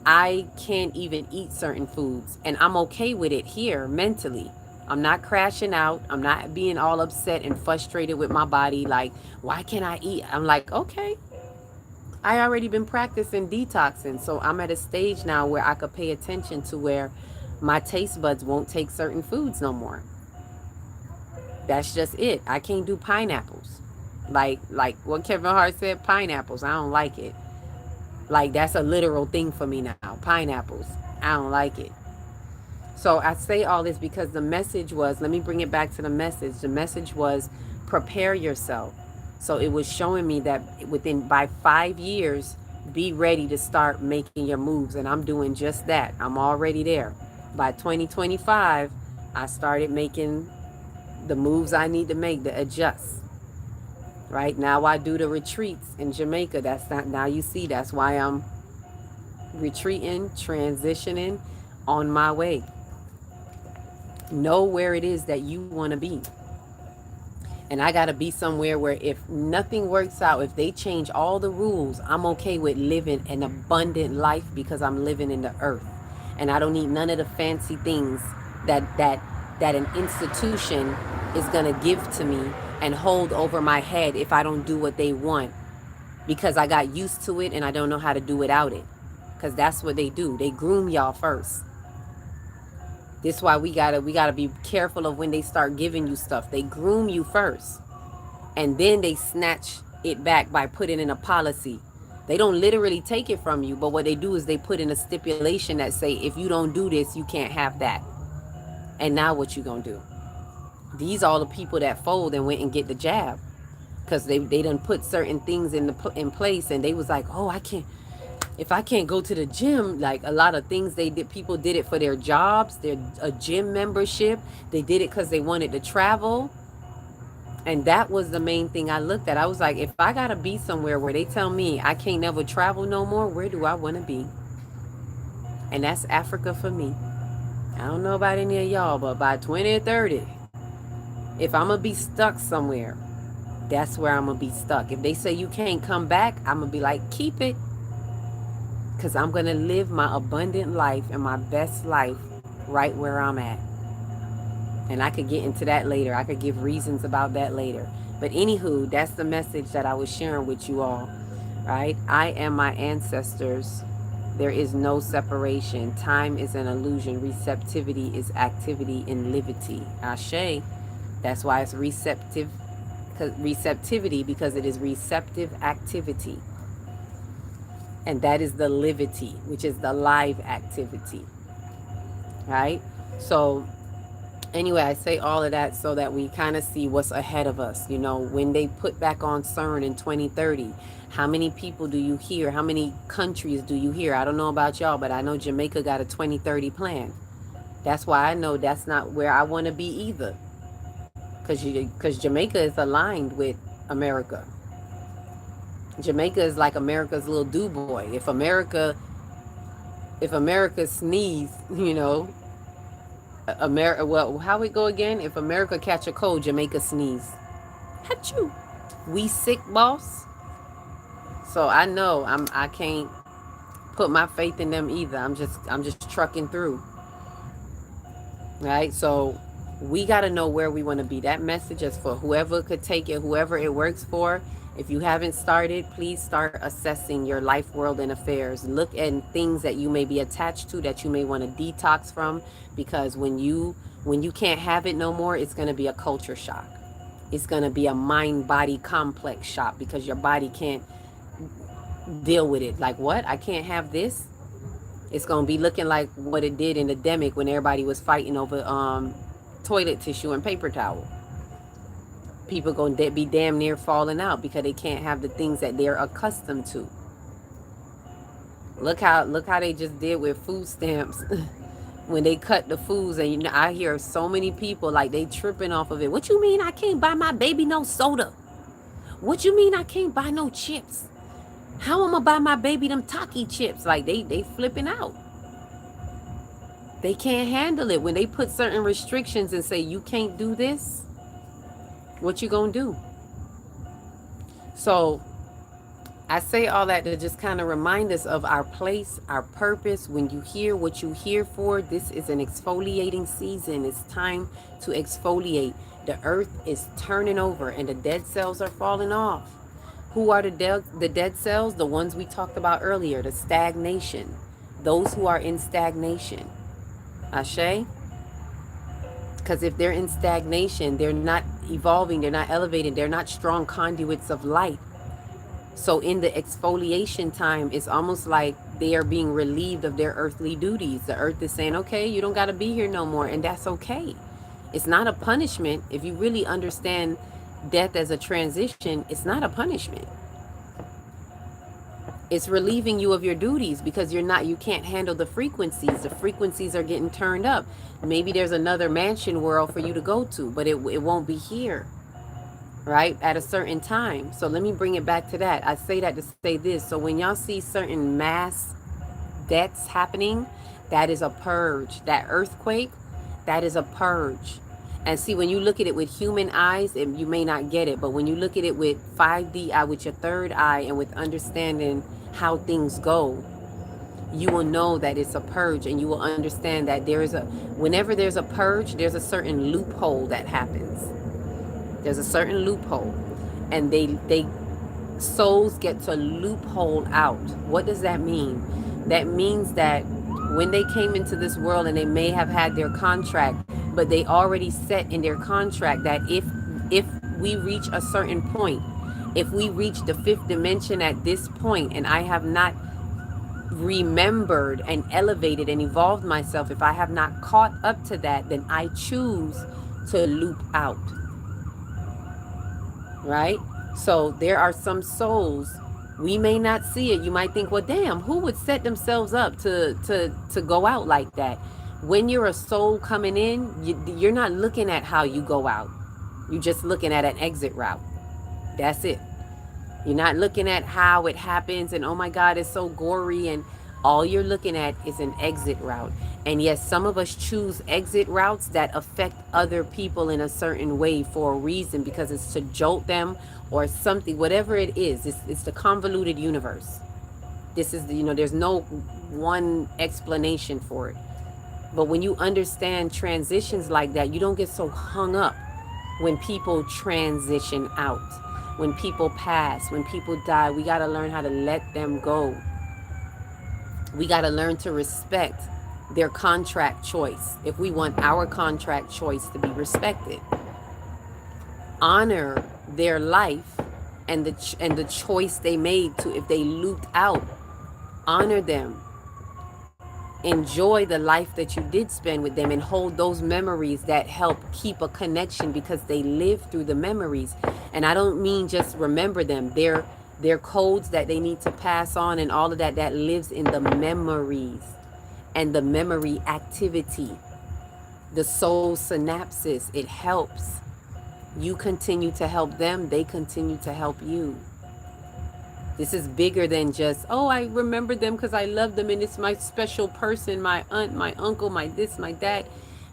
I can't even eat certain foods, and I'm okay with it here mentally. I'm not crashing out. I'm not being all upset and frustrated with my body. Like, why can't I eat? I'm like, okay, I already been practicing detoxing. So I'm at a stage now where I could pay attention to where my taste buds won't take certain foods no more. That's just it. I can't do pineapples. Like what Kevin Hart said, pineapples, I don't like it. Like, that's a literal thing for me now. Pineapples, I don't like it. So I say all this because the message was, let me bring it back to the message. The message was, prepare yourself. So it was showing me that by 5 years, be ready to start making your moves. And I'm doing just that. I'm already there. By 2025, I started making the moves I need to make to adjust. Right now I do the retreats in Jamaica. That's not, now you see, that's why I'm retreating, transitioning, on my way. Know where it is that you want to be. And I got to be somewhere where if nothing works out, if they change all the rules, I'm okay with living an abundant life, because I'm living in the earth. And I don't need none of the fancy things that an institution is going to give to me and hold over my head if I don't do what they want, because I got used to it and I don't know how to do without it. Because that's what they do. They groom y'all first. This is why we gotta be careful of when they start giving you stuff. They groom you first, and then they snatch it back by putting in a policy. They don't literally take it from you, but what they do is they put in a stipulation that say, if you don't do this, you can't have that. And now what you gonna do? These are the people that fold and went and get the jab, because they done put certain things in place, and they was like, oh, if I can't go to the gym, like a lot of things they did, people did it for their jobs, a gym membership. They did it because they wanted to travel. And that was the main thing I looked at. I was like, if I gotta be somewhere where they tell me I can't never travel no more, where do I want to be? And that's Africa for me. I don't know about any of y'all, but by 2030, if I'm gonna be stuck somewhere, that's where I'm gonna be stuck. If they say you can't come back, I'm gonna be like, keep it. Because I'm going to live my abundant life and my best life right where I'm at. And I could get into that later. I could give reasons about that later. But anywho, that's the message that I was sharing with you all, right? I am my ancestors. There is no separation. Time is an illusion. Receptivity is activity in liberty. Ashe. That's why it's receptivity, because it is receptive activity. And that is the livity, which is the live activity. Right? So anyway, I say all of that so that we kind of see what's ahead of us. You know, when they put back on CERN in 2030, how many people do you hear? How many countries do you hear? I don't know about y'all, but I know Jamaica got a 2030 plan. That's why I know that's not where I want to be either. Because Jamaica is aligned with America. Jamaica is like America's little do boy. If America sneeze, you know, America, well, how it go again? If America catch a cold, Jamaica sneeze. Achoo. We sick, boss. So I know I can't put my faith in them either. I'm just trucking through. Right? So we got to know where we want to be. That message is for whoever could take it, whoever it works for. If you haven't started, please start assessing your life, world, and affairs. Look at things that you may be attached to, that you may want to detox from, because when you can't have it no more, it's going to be a culture shock. It's going to be a mind-body complex shock, because your body can't deal with it. Like, what? I can't have this? It's going to be looking like what it did in the demic when everybody was fighting over toilet tissue and paper towel. People going to be damn near falling out because they can't have the things that they're accustomed to. Look how they just did with food stamps when they cut the foods. And you know, I hear so many people like they tripping off of it. What you mean I can't buy my baby no soda? What you mean I can't buy no chips? How I'm gonna buy my baby them Taki chips? Like they flipping out. They can't handle it when they put certain restrictions and say you can't do this. What you gonna do? So I say all that to just kind of remind us of our place, our purpose. When you hear what you here for, this is an exfoliating season. It's time to exfoliate. The earth is turning over and the dead cells are falling off. Who are the dead cells? The ones we talked about earlier, the stagnation. Those who are in stagnation. Ashe? Because if they're in stagnation, they're not evolving, they're not elevating, they're not strong conduits of light. So in the exfoliation time, it's almost like they are being relieved of their earthly duties. The earth is saying, okay, you don't got to be here no more, and that's okay. It's not a punishment. If you really understand death as a transition, it's not a punishment. It's relieving you of your duties because you can't handle the frequencies. The frequencies are getting turned up. Maybe there's another mansion world for you to go to, but it won't be here, right? At a certain time. So let me bring it back to that. I say that to say this. So when y'all see certain mass deaths happening, that is a purge. That earthquake, that is a purge. And see, when you look at it with human eyes, you may not get it. But when you look at it with 5D eye, with your third eye, and with understanding how things go, you will know that it's a purge, and you will understand that whenever there's a purge, there's a certain loophole that happens. There's a certain loophole, and they souls get to loophole out. What does that mean? That means that when they came into this world, and they may have had their contract, but they already set in their contract that if we reach a certain point, if we reach the 5th dimension at this point, and I have not remembered and elevated and evolved myself, if I have not caught up to that, then I choose to loop out. Right? So there are some souls, we may not see it. You might think, well, damn, who would set themselves up to go out like that? When you're a soul coming in, you're not looking at how you go out. You're just looking at an exit route. That's it. You're not looking at how it happens and, oh my God, it's so gory, and all you're looking at is an exit route. And yes, some of us choose exit routes that affect other people in a certain way for a reason, because it's to jolt them or something, whatever it is. It's the convoluted universe. This is, there's no one explanation for it. But when you understand transitions like that, you don't get so hung up when people transition out, when people pass, when people die. We got to learn how to let them go. We got to learn to respect their contract choice if we want our contract choice to be respected. Honor their life and the choice they made to, if they looped out, honor them. Enjoy the life that you did spend with them and hold those memories that help keep a connection because they live through the memories. And I don't mean just remember them. They're codes that they need to pass on and all of that lives in the memories and the memory activity. The soul synapses, it helps. You continue to help them, they continue to help you. This is bigger than just, oh, I remember them because I love them and it's my special person, my aunt, my uncle, my this, my that.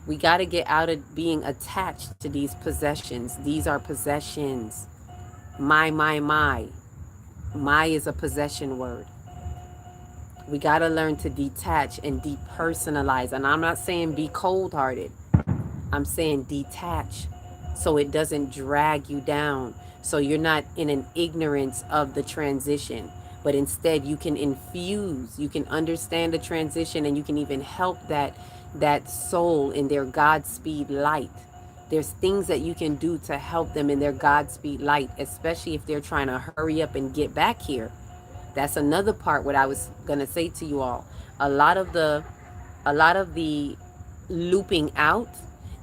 We got to get out of being attached to these possessions. These are possessions. My. My is a possession word. We got to learn to detach and depersonalize. And I'm not saying be cold-hearted. I'm saying detach so it doesn't drag you down. So you're not in an ignorance of the transition, but instead you can infuse, you can understand the transition, and you can even help that soul in their Godspeed light. There's things that you can do to help them in their Godspeed light, especially if they're trying to hurry up and get back here. That's another part what I was going to say to you all. A lot of the looping out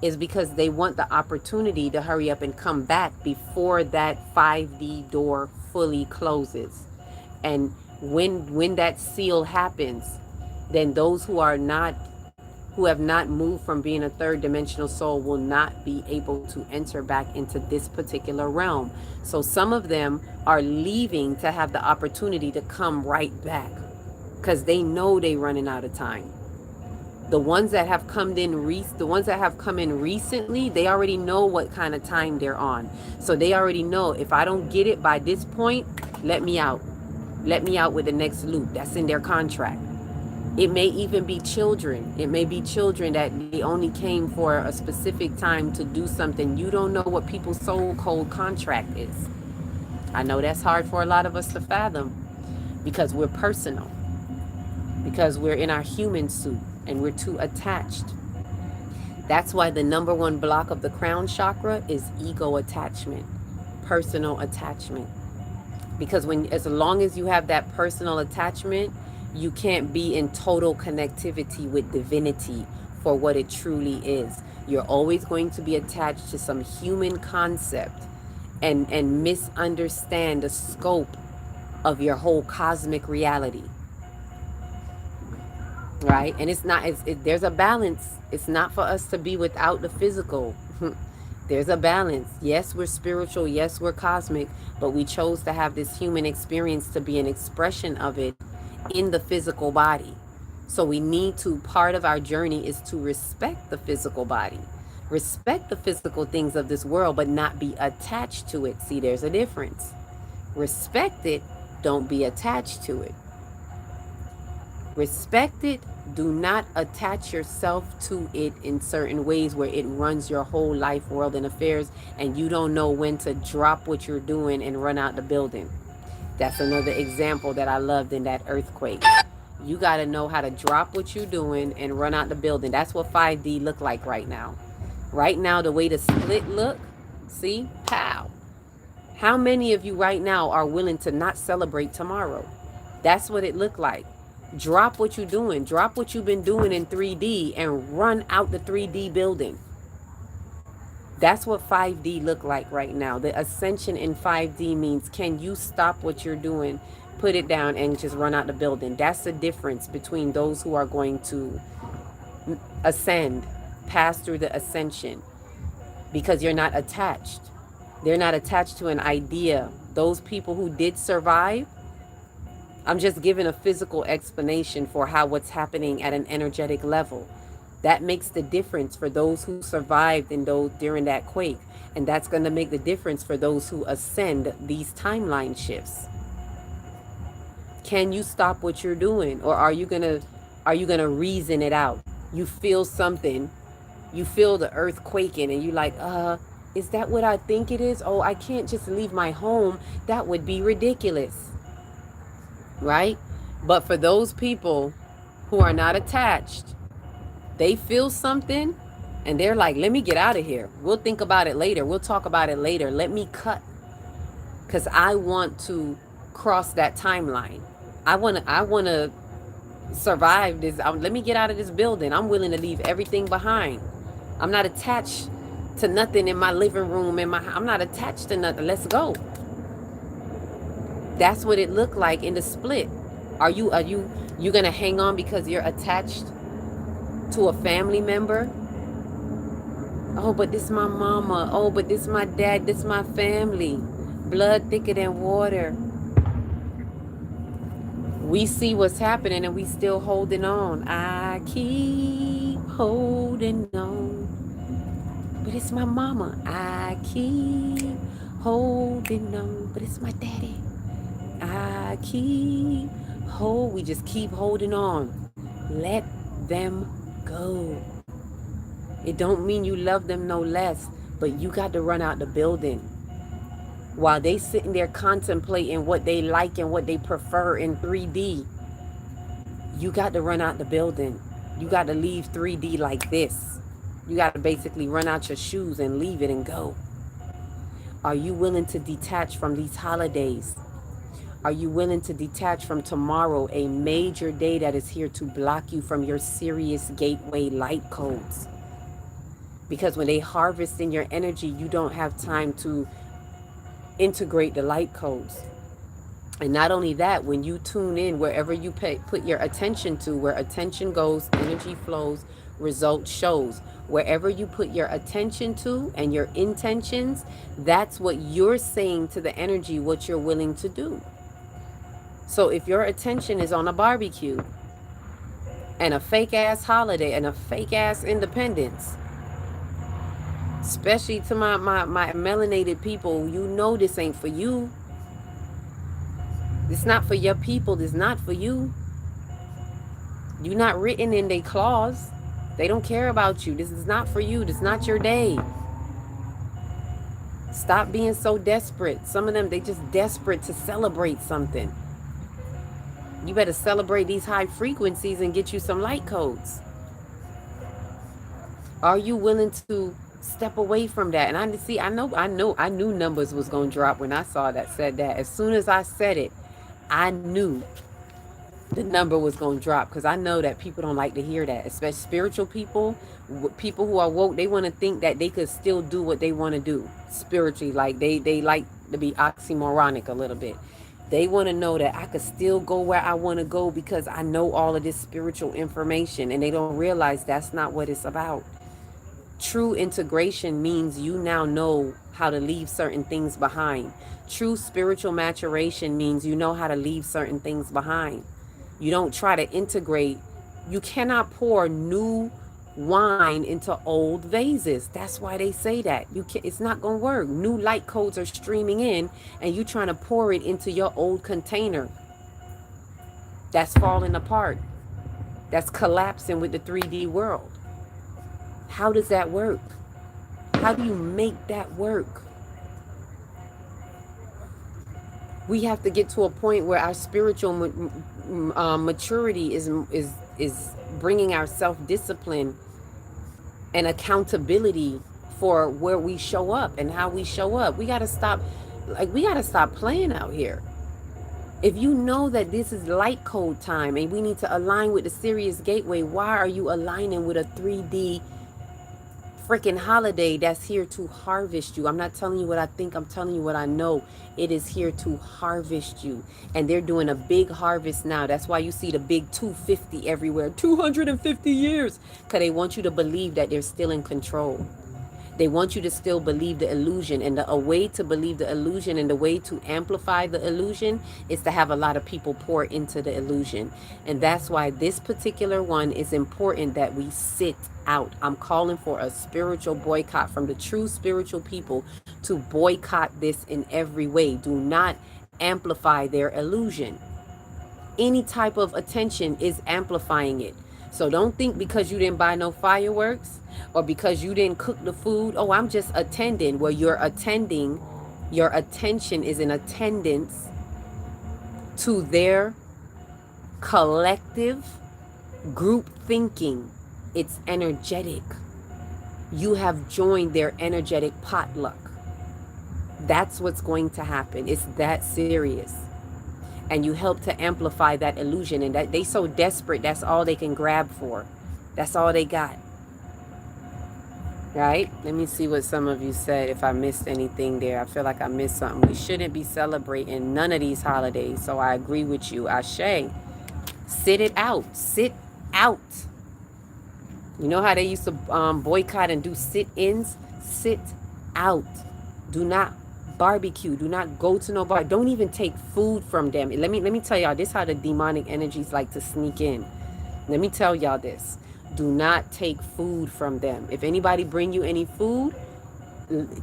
is because they want the opportunity to hurry up and come back before that 5D door fully closes. And when that seal happens, then those who have not moved from being a third dimensional soul will not be able to enter back into this particular realm. So some of them are leaving to have the opportunity to come right back because they know they're running out of time. The ones that have come in recently, they already know what kind of time they're on. So they already know, if I don't get it by this point, let me out. Let me out with the next loop. That's in their contract. It may even be children. It may be children that they only came for a specific time to do something. You don't know what people's soul code contract is. I know that's hard for a lot of us to fathom because we're personal, because we're in our human suit and we're too attached. That's why the number one block of the crown chakra is ego attachment, personal attachment. Because as long as you have that personal attachment, you can't be in total connectivity with divinity for what it truly is. You're always going to be attached to some human concept and misunderstand the scope of your whole cosmic reality. Right? And there's a balance. It's not for us to be without the physical. There's a balance. Yes, we're spiritual. Yes, we're cosmic. But we chose to have this human experience to be an expression of it in the physical body. So we need to, part of our journey is to respect the physical body. Respect the physical things of this world, but not be attached to it. See, there's a difference. Respect it. Don't be attached to it. Respect it. Do not attach yourself to it in certain ways where it runs your whole life, world, and affairs, and you don't know when to drop what you're doing and run out the building. That's another example that I loved in that earthquake. You got to know how to drop what you're doing and run out the building. That's what 5D look like right now. Right now, the way the split look, see, pow. How many of you right now are willing to not celebrate tomorrow? That's what it looked like. Drop what you're doing. Drop what you've been doing in 3D and run out the 3D building. That's what 5D look like right now. The ascension in 5D means, can you stop what you're doing, put it down, and just run out the building? That's the difference between those who are going to ascend, pass through the ascension, because you're not attached. They're not attached to an idea. Those people who did survive, I'm just giving a physical explanation for what's happening at an energetic level. That makes the difference for those who survived during that quake. And that's going to make the difference for those who ascend these timeline shifts. Can you stop what you're doing? Or are you gonna reason it out? You feel something. You feel the earth quaking and you like, is that what I think it is? Oh, I can't just leave my home. That would be ridiculous. Right? But for those people who are not attached, they feel something and they're like, let me get out of here. We'll think about it later. We'll talk about it later. Let me cut. Because I want to cross that timeline. I wanna survive this. Let me get out of this building. I'm willing to leave everything behind. I'm not attached to nothing in my living room. I'm not attached to nothing. Let's go. That's what it looked like in the split. Are you gonna hang on because you're attached to a family member? Oh, but this my mama. Oh, but this my dad. This my family. Blood thicker than water. We see what's happening and we still holding on. I keep holding on. But it's my mama. I keep holding on. But it's my daddy. I keep we just keep holding on. Let them go. It don't mean you love them no less, but you got to run out the building. While they sitting there contemplating what they like and what they prefer in 3D, you got to run out the building. You got to leave 3D like this. You got to basically run out your shoes and leave it and go. Are you willing to detach from these holidays? Are you willing to detach from tomorrow, a major day that is here to block you from your Sirius gateway light codes? Because when they harvest in your energy, you don't have time to integrate the light codes. And not only that, when you tune in, wherever you put your attention to, where attention goes, energy flows, result shows. Wherever you put your attention to and your intentions, that's what you're saying to the energy, what you're willing to do. So if your attention is on a barbecue and a fake ass holiday and a fake ass independence, especially to my melanated people, you know this ain't for you. It's not for your people. It's not for you. You're not written in their claws. They don't care about you. This is not for you. This is not your day. Stop being so desperate. Some of them, they just desperate to celebrate something. You better celebrate these high frequencies and get you some light codes. Are you willing to step away from that? And I knew numbers was going to drop when I saw that, said that. As soon as I said it, I knew the number was going to drop, because I know that people don't like to hear that, especially spiritual people, people who are woke. They want to think that they could still do what they want to do spiritually. Like they like to be oxymoronic a little bit. They want to know that I could still go where I want to go because I know all of this spiritual information, and they don't realize that's not what it's about. True integration means you now know how to leave certain things behind. True spiritual maturation means you know how to leave certain things behind. You don't try to integrate. You cannot pour new wine into old vases. That's why they say that. It's not going to work. New light codes are streaming in and you trying to pour it into your old container. That's falling apart. That's collapsing with the 3D world. How does that work? How do you make that work? We have to get to a point where our spiritual maturity is bringing our self-discipline and accountability for where we show up and how we show up. We got to stop playing out here. If you know that this is light code time and we need to align with the Sirius gateway, why are you aligning with a 3D freaking holiday that's here to harvest you? I'm not telling you what I think, I'm telling you what I know. It is here to harvest you. And they're doing a big harvest now. That's why you see the big 250 everywhere. 250 years. Because they want you to believe that they're still in control. They want you to still believe the illusion. And a way to believe the illusion and the way to amplify the illusion is to have a lot of people pour into the illusion. And that's why this particular one is important that we sit out. I'm calling for a spiritual boycott from the true spiritual people to boycott this in every way. Do not amplify their illusion. Any type of attention is amplifying it. So don't think because you didn't buy no fireworks or because you didn't cook the food, oh, I'm just attending. Well, you're attending, your attention is in attendance to their collective group thinking. It's energetic. You have joined their energetic potluck. That's what's going to happen. It's that serious. And you help to amplify that illusion. And that they so desperate, that's all they can grab for. That's all they got. Right? Let me see what some of you said. If I missed anything there, I feel like I missed something. We shouldn't be celebrating none of these holidays. So I agree with you. Ashe. Sit it out. Sit out. You know how they used to boycott and do sit-ins? Sit out. Do not barbecue. Do not go to no bar. Don't even take food from them. Let me tell y'all, this is how the demonic energies like to sneak in. Let me tell y'all this. Do not take food from them. If anybody bring you any food,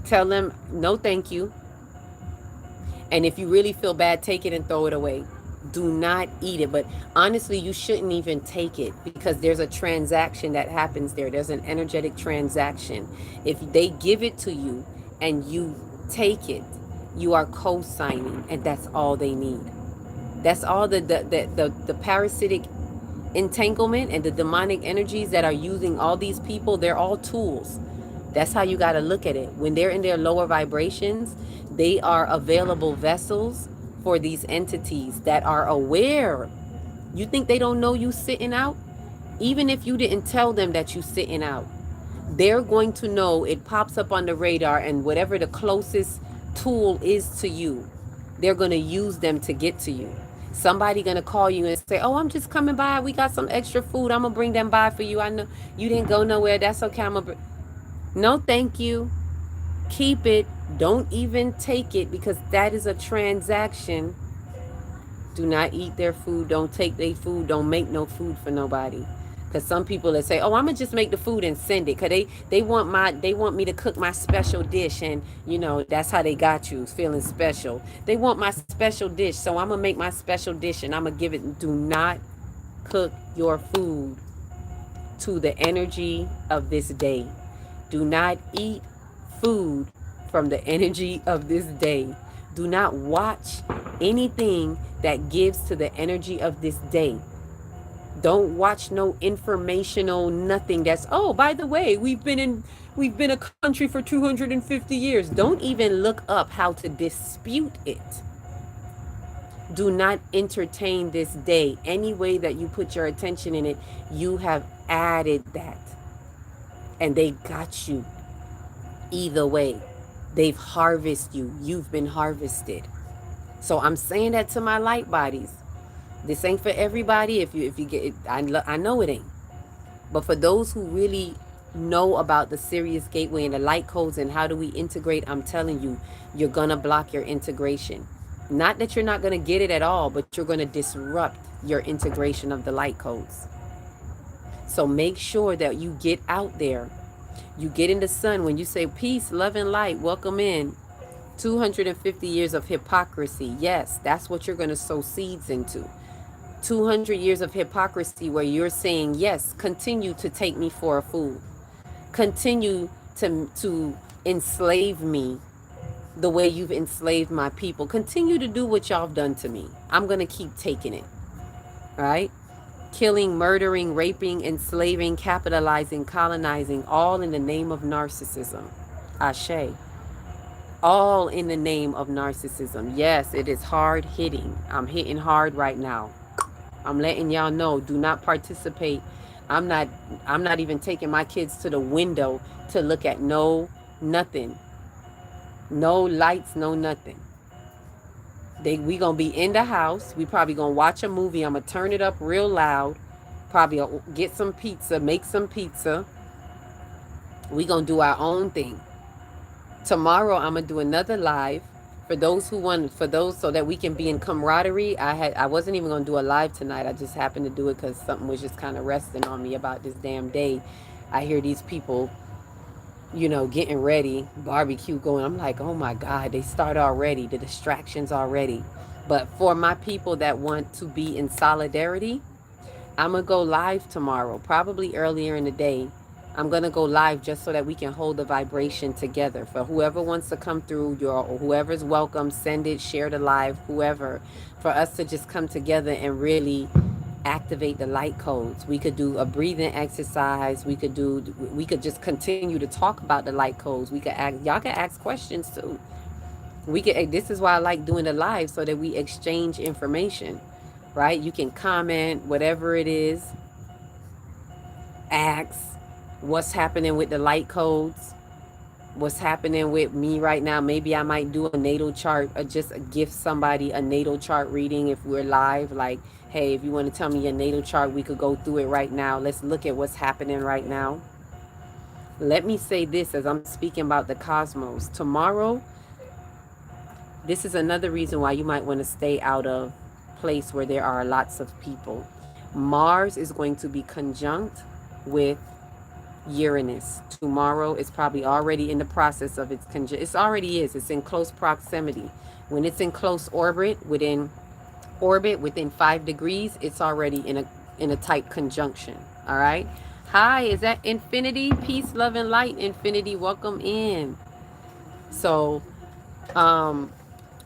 tell them no thank you. And if you really feel bad, take it and throw it away. Do not eat it. But honestly, you shouldn't even take it because there's a transaction that happens there. There's an energetic transaction. If they give it to you and you take it, you are co-signing, and that's all they need. That's all the parasitic entanglement and the demonic energies that are using all these people, they're all tools. That's how you got to look at it. When they're in their lower vibrations, they are available vessels for these entities that are aware. You think they don't know you sitting out? Even if you didn't tell them that you sitting out, they're going to know. It pops up on the radar, and whatever the closest tool is to you, they're going to use them to get to you. Somebody going to call you and say, oh, I'm just coming by. We got some extra food. I'm going to bring them by for you. I know you didn't go nowhere. That's okay. No, thank you. Keep it. Don't even take it because that is a transaction. Do not eat their food. Don't take their food. Don't make no food for nobody. Because some people that say, oh, I'm going to just make the food and send it. Because they want me to cook my special dish. And, you know, that's how they got you, feeling special. They want my special dish. So I'm going to make my special dish and I'm going to give it. Do not cook your food to the energy of this day. Do not eat food from the energy of this day. Do not watch anything that gives to the energy of this day. Don't watch no informational nothing that's, oh, by the way, we've been a country for 250 years. Don't even look up how to dispute it. Do not entertain this day. Any way that you put your attention in it, you have added that. And they got you. Either way, they've harvested you. You've been harvested. So I'm saying that to my light bodies. This ain't for everybody. If you get it, I know it ain't. But for those who really know about the Sirius Gateway and the light codes and how do we integrate, I'm telling you, you're gonna block your integration. Not that you're not gonna get it at all, but you're gonna disrupt your integration of the light codes. So make sure that you get out there. You get in the sun. When you say peace, love, and light, welcome in. 250 years of hypocrisy. Yes, that's what you're going to sow seeds into. 200 years of hypocrisy where you're saying, yes, continue to take me for a fool. Continue to enslave me the way you've enslaved my people. Continue to do what y'all have done to me. I'm going to keep taking it. Right? Killing, murdering, raping, enslaving, capitalizing, colonizing, all in the name of narcissism. Ashe. All in the name of narcissism. Yes, it is hard hitting. I'm hitting hard right now. I'm letting y'all know, do not participate. I'm not even taking my kids to the window to look at nothing. No lights, no nothing. We gonna be in the house. We probably gonna watch a movie. I'm gonna turn it up real loud. Probably get some pizza, make some pizza. We gonna do our own thing. Tomorrow I'm gonna do another live for those so that we can be in camaraderie. I wasn't even gonna do a live tonight. I just happened to do it because something was just kind of resting on me about this damn day. I hear these people, you know, getting ready, barbecue going. I'm like, oh my God, they start already, the distractions already. But for my people that want to be in solidarity, I'm going to go live tomorrow, probably earlier in the day. I'm going to go live just so that we can hold the vibration together. For whoever wants to come through, or whoever's welcome, send it, share the live, whoever, for us to just come together and really activate the light codes. We could do a breathing exercise. We could just continue to talk about the light codes. We could ask, y'all can ask questions too. We could, this is why I like doing the live, so that we exchange information, right? You can comment, whatever it is, ask what's happening with the light codes, what's happening with me right now. Maybe I might do a natal chart, or just gift somebody a natal chart reading if we're live. Like, hey, if you want to tell me your natal chart, we could go through it right now. Let's look at what's happening right now. Let me say this as I'm speaking about the cosmos. Tomorrow, this is another reason why you might want to stay out of place where there are lots of people. Mars is going to be conjunct with Uranus. Tomorrow is probably already in the process of its it already is. It's in close proximity. When it's in close within 5 degrees, it's already in a tight conjunction. All right. Hi, is that Infinity? Peace, love, and light. Infinity, welcome in. So,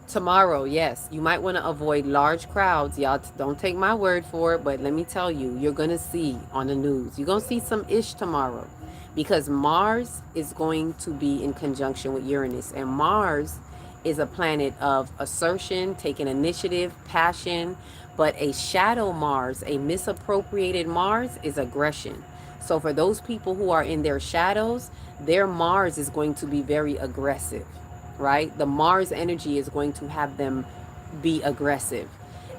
tomorrow, yes, you might want to avoid large crowds. Y'all don't take my word for it, but let me tell you, you're going to see on the news. You're going to see some ish tomorrow, because Mars is going to be in conjunction with Uranus. And Mars is a planet of assertion, taking initiative, passion. But a shadow Mars, a misappropriated Mars, is aggression. So for those people who are in their shadows, their Mars is going to be very aggressive, right? The Mars energy is going to have them be aggressive.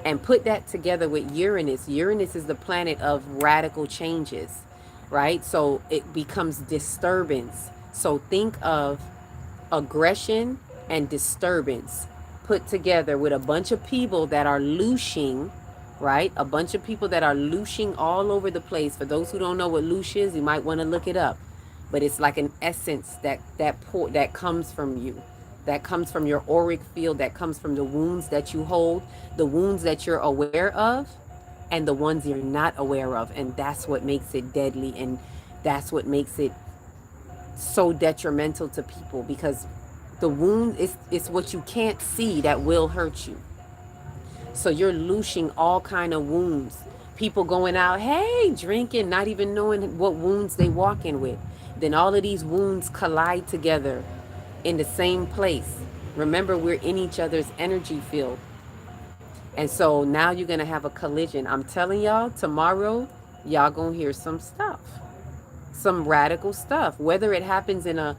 And put that together with Uranus. Uranus is the planet of radical changes, right? So it becomes disturbance. So think of aggression and disturbance put together with a bunch of people that are looshing, right? A bunch of people that are looshing all over the place. For those who don't know what loosh is, you might want to look it up. But it's like an essence that comes from you, that comes from your auric field, that comes from the wounds that you hold, the wounds that you're aware of, and the ones you're not aware of. And that's what makes it deadly, and that's what makes it so detrimental to people, because the wound is what you can't see that will hurt you. So you're looshing all kind of wounds. People going out, hey, drinking, not even knowing what wounds they walking with. Then all of these wounds collide together in the same place. Remember, we're in each other's energy field. And so now you're going to have a collision. I'm telling y'all, tomorrow, y'all going to hear some stuff. Some radical stuff. Whether it happens in a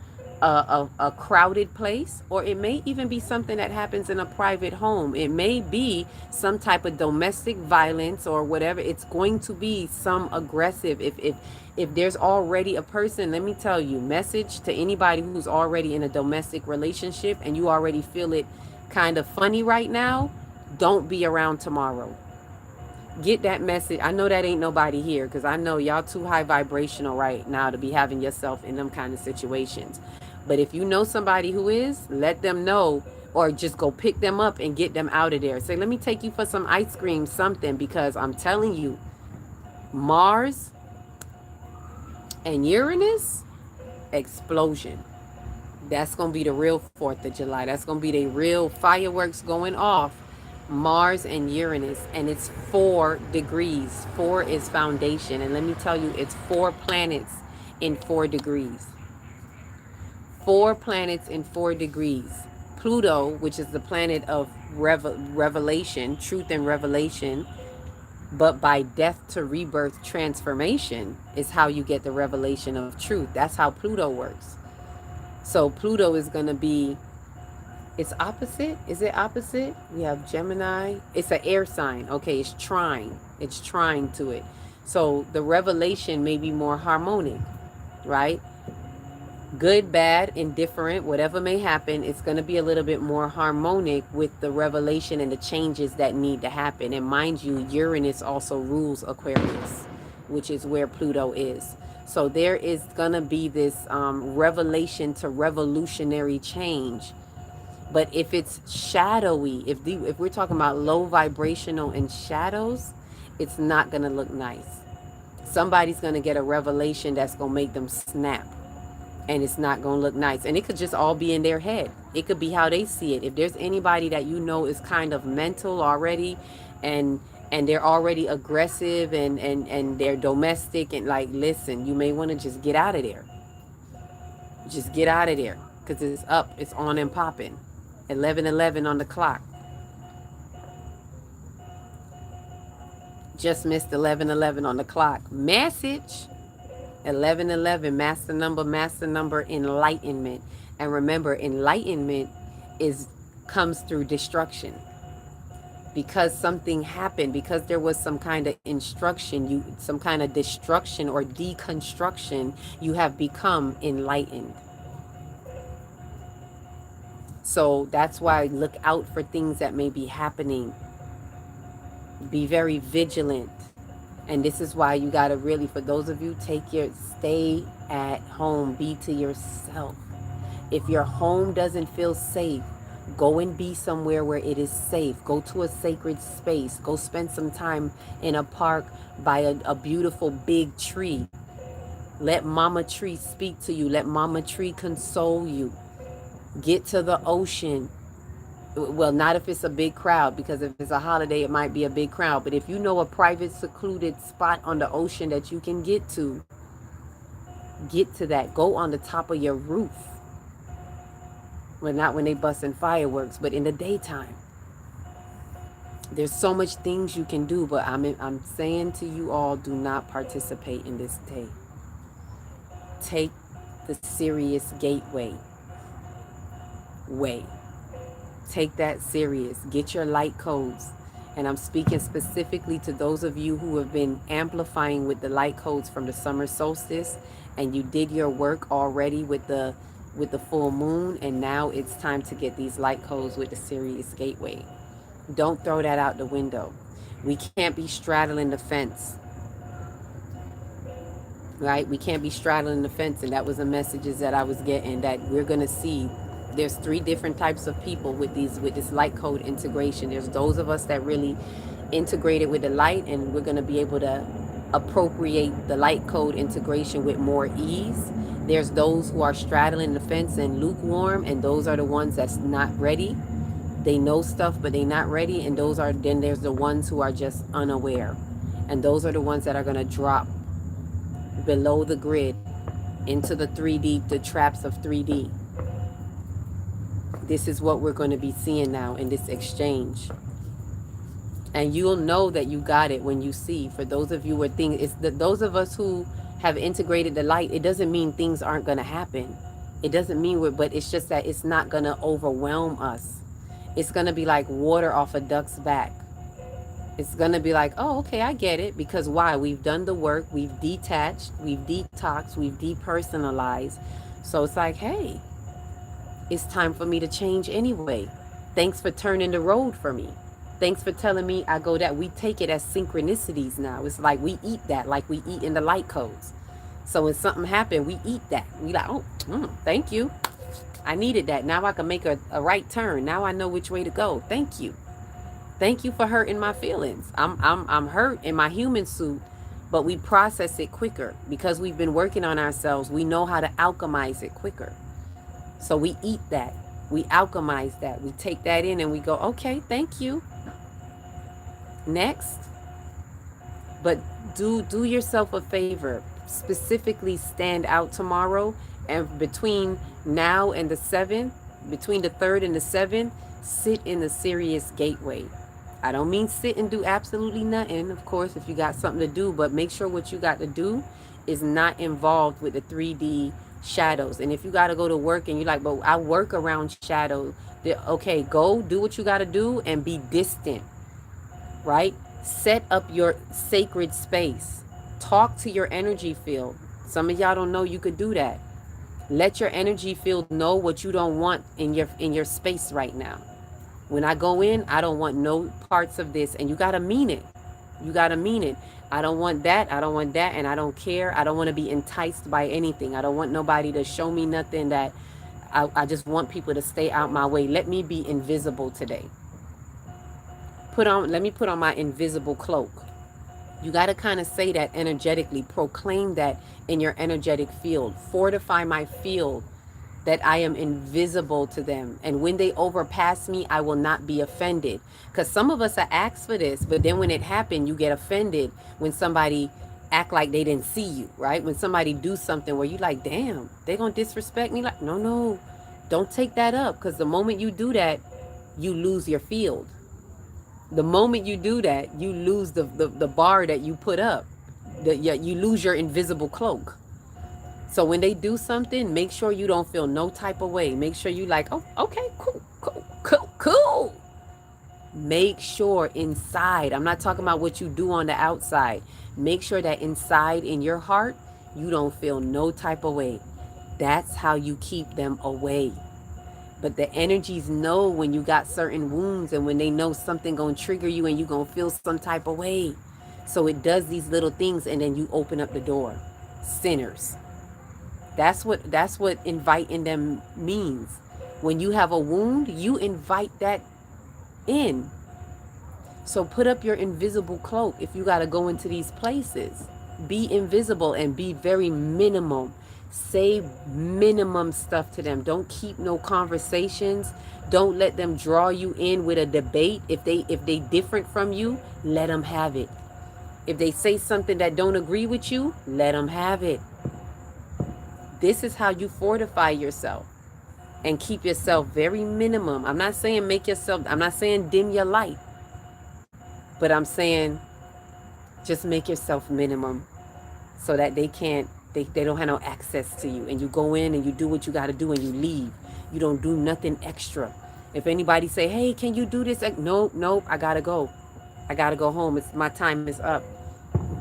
crowded place, or it may even be something that happens in a private home. It may be some type of domestic violence or whatever. It's going to be some aggressive. If there's already a person, let me tell you, message to anybody who's already in a domestic relationship and you already feel it kind of funny right now, don't be around tomorrow. Get that message. I know that ain't nobody here, because I know y'all too high vibrational right now to be having yourself in them kind of situations. But if you know somebody who is, let them know, or just go pick them up and get them out of there. Say, let me take you for some ice cream, something, because I'm telling you, Mars and Uranus, explosion. That's going to be the real 4th of July. That's going to be the real fireworks going off. Mars and Uranus, and it's 4 degrees. 4 is foundation. And let me tell you, it's 4 planets in 4 degrees. 4 planets in 4 degrees. Pluto, which is the planet of revelation, truth and revelation, but by death to rebirth transformation is how you get the revelation of truth. That's how Pluto works. So Pluto is going to be, it's opposite. Is it opposite? We have Gemini. It's an air sign. Okay, it's trine. It's trine to it. So the revelation may be more harmonic, right? Good, bad, indifferent, whatever may happen, it's going to be a little bit more harmonic with the revelation and the changes that need to happen. And mind you, Uranus also rules Aquarius, which is where Pluto is. So there is going to be this revelation to revolutionary change. But if it's shadowy, if we're talking about low vibrational and shadows, it's not going to look nice. Somebody's going to get a revelation that's going to make them snap, and it's not going to look nice. And it could just all be in their head. It could be how they see it. If there's anybody that you know is kind of mental already, and they're already aggressive, and they're domestic, and like, listen, you may want to just get out of there. Just get out of there, because it's up, it's on and popping. 11:11 on the clock. Just missed 11:11 on the clock. Message 11:11, master number, enlightenment. And remember, enlightenment comes through destruction. Because something happened, because there was some kind of instruction, some kind of destruction or deconstruction, you have become enlightened. So that's why look out for things that may be happening. Be very vigilant. And this is why you got to really, for those of you, stay at home, be to yourself. If your home doesn't feel safe, go and be somewhere where it is safe. Go to a sacred space. Go spend some time in a park by a beautiful big tree. Let Mama Tree speak to you. Let Mama Tree console you. Get to the ocean. Well, not if it's a big crowd, because if it's a holiday, it might be a big crowd. But if you know a private, secluded spot on the ocean that you can get to that. Go on the top of your roof. Well, not when they busting fireworks, but in the daytime. There's so much things you can do, but I'm saying to you all, do not participate in this day. Take the Sirius Gateway way. Take that serious. Get your light codes. And I'm speaking specifically to those of you who have been amplifying with the light codes from the summer solstice, and you did your work already with the full moon, and now it's time to get these light codes with the Sirius Gateway. Don't throw that out the window. We can't be straddling the fence. Right? We can't be straddling the fence. And that was the messages that I was getting, that we're going to see. There's 3 different types of people with this light code integration. There's those of us that really integrated with the light, and we're going to be able to appropriate the light code integration with more ease. There's those who are straddling the fence and lukewarm, and those are the ones that's not ready. They know stuff, but they're not ready. And then there's the ones who are just unaware. And those are the ones that are going to drop below the grid into the 3D, the traps of 3D. This is what we're going to be seeing now in this exchange. And you'll know that you got it when you see. For those of you who are those of us who have integrated the light, it doesn't mean things aren't going to happen. It doesn't mean but it's just that it's not going to overwhelm us. It's going to be like water off a duck's back. It's going to be like, oh, okay, I get it. Because why? We've done the work. We've detached. We've detoxed. We've depersonalized. So it's like, hey, it's time for me to change anyway. Thanks for turning the road for me. Thanks for telling me I go that. We take it as synchronicities now. It's like we eat that, like we eat in the light codes. So when something happened, we eat that. We like, oh, thank you. I needed that. Now I can make a right turn. Now I know which way to go. Thank you. Thank you for hurting my feelings. I'm hurt in my human suit, but we process it quicker because we've been working on ourselves. We know how to alchemize it quicker. So we eat that. We alchemize that. We take that in and we go, okay, thank you. Next. But do yourself a favor. Specifically stand out tomorrow, and between now and the 7th, between the 3rd and the 7th, sit in the Sirius Gateway. I don't mean sit and do absolutely nothing, of course, if you got something to do, but make sure what you got to do is not involved with the 3D shadows. And if you got to go to work and you're like, but I work around shadows, okay, go do what you got to do and be distant, right? Set up your sacred space. Talk to your energy field. Some of y'all don't know you could do that. Let your energy field know what you don't want in your space right now. When I go in, I don't want no parts of this. And you got to mean it. You got to mean it. I don't want that. I don't want that. And I don't care. I don't want to be enticed by anything. I don't want nobody to show me nothing that I just want people to stay out my way. Let me be invisible today. Let me put on my invisible cloak. You got to kind of say that energetically, proclaim that in your energetic field, fortify my field, that I am invisible to them. And when they overpass me, I will not be offended. Because some of us are asked for this, but then when it happened, you get offended when somebody act like they didn't see you, right? When somebody do something where you like, damn, they gonna disrespect me. Like, no, no, don't take that up. Because the moment you do that, you lose your field. The moment you do that, you lose the bar that you put up. You lose your invisible cloak. So when they do something, make sure you don't feel no type of way. Make sure you like, oh, okay, cool, cool, cool, cool. Make sure inside, I'm not talking about what you do on the outside. Make sure that inside in your heart, you don't feel no type of way. That's how you keep them away. But the energies know when you got certain wounds, and when they know something gonna trigger you and you gonna feel some type of way. So it does these little things, and then you open up the door. Sinners. That's what inviting them means. When you have a wound, you invite that in. So put up your invisible cloak if you got to go into these places. Be invisible and be very minimum. Say minimum stuff to them. Don't keep no conversations. Don't let them draw you in with a debate. If they different from you, let them have it. If they say something that don't agree with you, let them have it. This is how you fortify yourself and keep yourself very minimum. I'm not saying I'm not saying dim your light, but I'm saying just make yourself minimum so that they don't have no access to you. And you go in and you do what you got to do and you leave. You don't do nothing extra. If anybody say, hey, can you do this? Nope, I got to go. I got to go home. My time is up.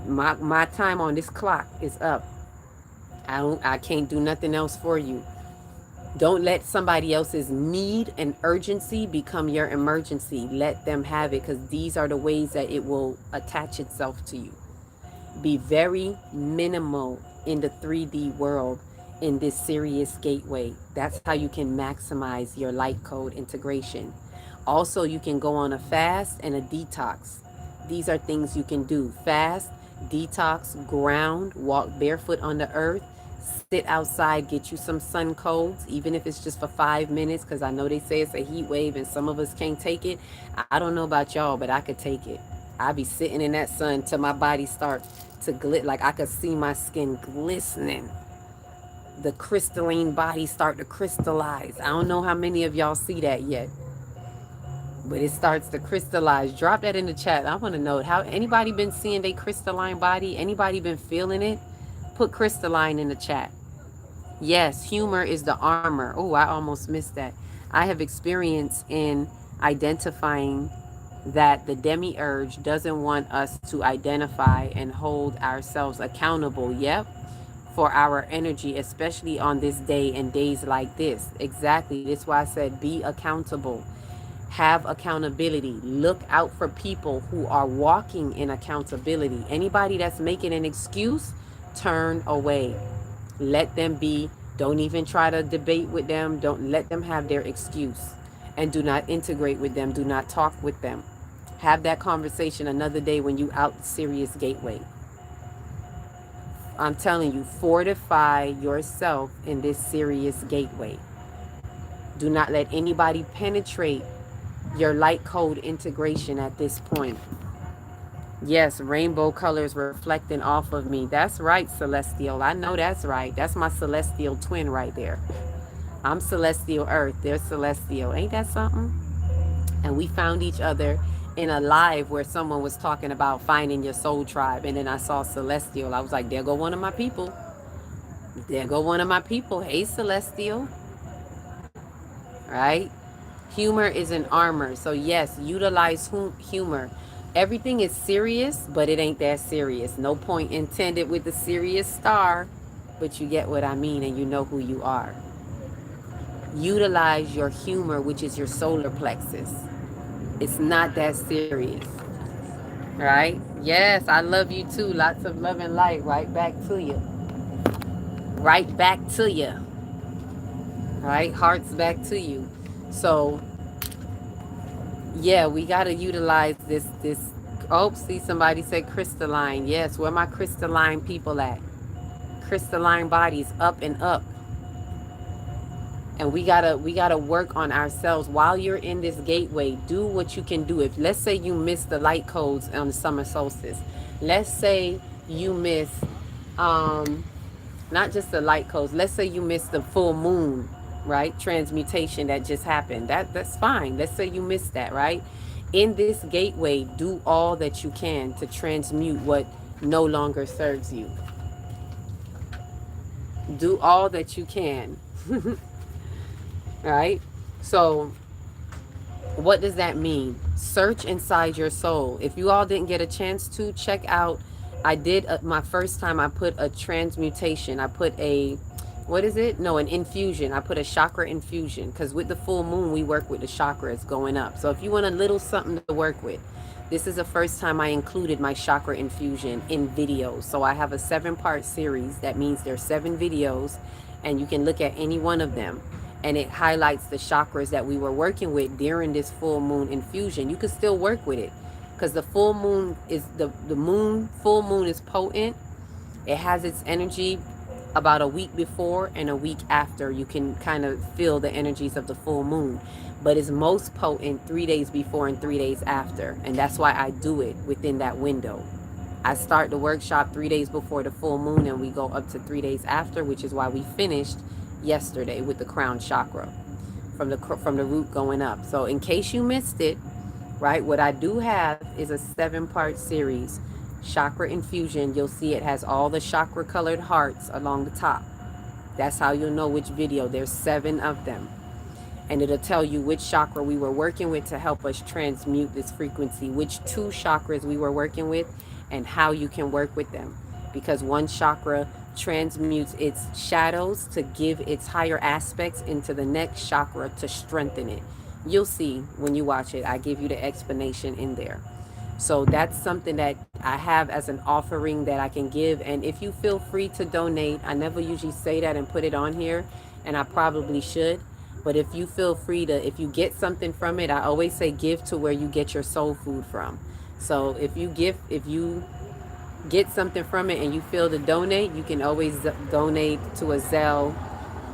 My time on this clock is up. I can't do nothing else for you. Don't let somebody else's need and urgency become your emergency. Let them have it, because these are the ways that it will attach itself to you. Be very minimal in the 3D world in this Sirius gateway. That's how you can maximize your light code integration. Also, you can go on a fast and a detox. These are things you can do. Fast, detox, ground, walk barefoot on the earth, sit outside, get you some sun codes, even if it's just for 5 minutes, because I know they say it's a heat wave and some of us can't take it. I don't know about y'all, but I could take it. I be sitting in that sun till my body start to glit, like I could see my skin glistening. The crystalline body start to crystallize. I don't know how many of y'all see that yet, but it starts to crystallize. Drop that in the chat. I want to know, how anybody been seeing their crystalline body? Anybody been feeling it? Put crystalline in the chat. Yes, humor is the armor. Oh, I almost missed that. I have experience in identifying that the demiurge doesn't want us to identify and hold ourselves accountable. Yep. For our energy, especially on this day and days like this. Exactly. That's why I said be accountable. Have accountability. Look out for people who are walking in accountability. Anybody that's making an excuse, turn away. Let them be. Don't even try to debate with them. Don't let them have their excuse. And do not integrate with them. Do not talk with them. Have that conversation another day when you out Sirius gateway. I'm telling you, fortify yourself in this Sirius gateway. Do not let anybody penetrate your light code integration at this point. Yes, rainbow colors reflecting off of me. That's right, Celestial. I know that's right. That's my celestial twin right there. I'm Celestial Earth. They're Celestial. Ain't that something? And we found each other in a live where someone was talking about finding your soul tribe. And then I saw Celestial. I was like, there go one of my people. There go one of my people. Hey, Celestial. Right? Humor is an armor. So yes, utilize humor. Everything is serious, but it ain't that serious. No point intended with the serious star, but you get what I mean and you know who you are. Utilize your humor, which is your solar plexus. It's not that serious. Right? Yes, I love you too. Lots of love and light right back to you. Right back to you. Right? Hearts back to you. So yeah, we got to utilize this Oh, see, somebody said crystalline. Yes, where my crystalline people at? Crystalline bodies, up and up. And we gotta work on ourselves while you're in this gateway. Do what you can do. If, let's say, you miss the light codes on the summer solstice, let's say you miss um not just the light codes, let's say you miss the full moon, right, transmutation that just happened. That's fine. Let's say you missed that, right? In this gateway, do all that you can to transmute what no longer serves you. Do all that you can. Right? So what does that mean? Search inside your soul. If you all didn't get a chance to check out, I did my first time I put a transmutation. I put a, what is it? No, an infusion. I put a chakra infusion, because with the full moon we work with the chakras going up. So if you want a little something to work with, this is the first time I included my chakra infusion in videos. So I have a 7-part series. That means there's 7 videos, and you can look at any one of them, and it highlights the chakras that we were working with during this full moon infusion. You could still work with it, because the full moon is full moon is potent. It has its energy about a week before and a week after. You can kind of feel the energies of the full moon, but it's most potent 3 days before and 3 days after. And that's why I do it within that window. I start the workshop 3 days before the full moon, and we go up to 3 days after, which is why we finished yesterday with the crown chakra from the root going up. So in case you missed it, right, what I do have is a 7-part series, chakra infusion. You'll see it has all the chakra colored hearts along the top. That's how you'll know which video. There's 7 of them, and it'll tell you which chakra we were working with to help us transmute this frequency, which 2 chakras we were working with, and how you can work with them, because one chakra transmutes its shadows to give its higher aspects into the next chakra to strengthen it. You'll see when you watch it. I give you the explanation in there. So that's something that I have as an offering that I can give. And if you feel free to donate, I never usually say that and put it on here, and I probably should. But if you feel free to, if you get something from it, I always say give to where you get your soul food from. So if you get something from it and you feel to donate, you can always donate to a Zelle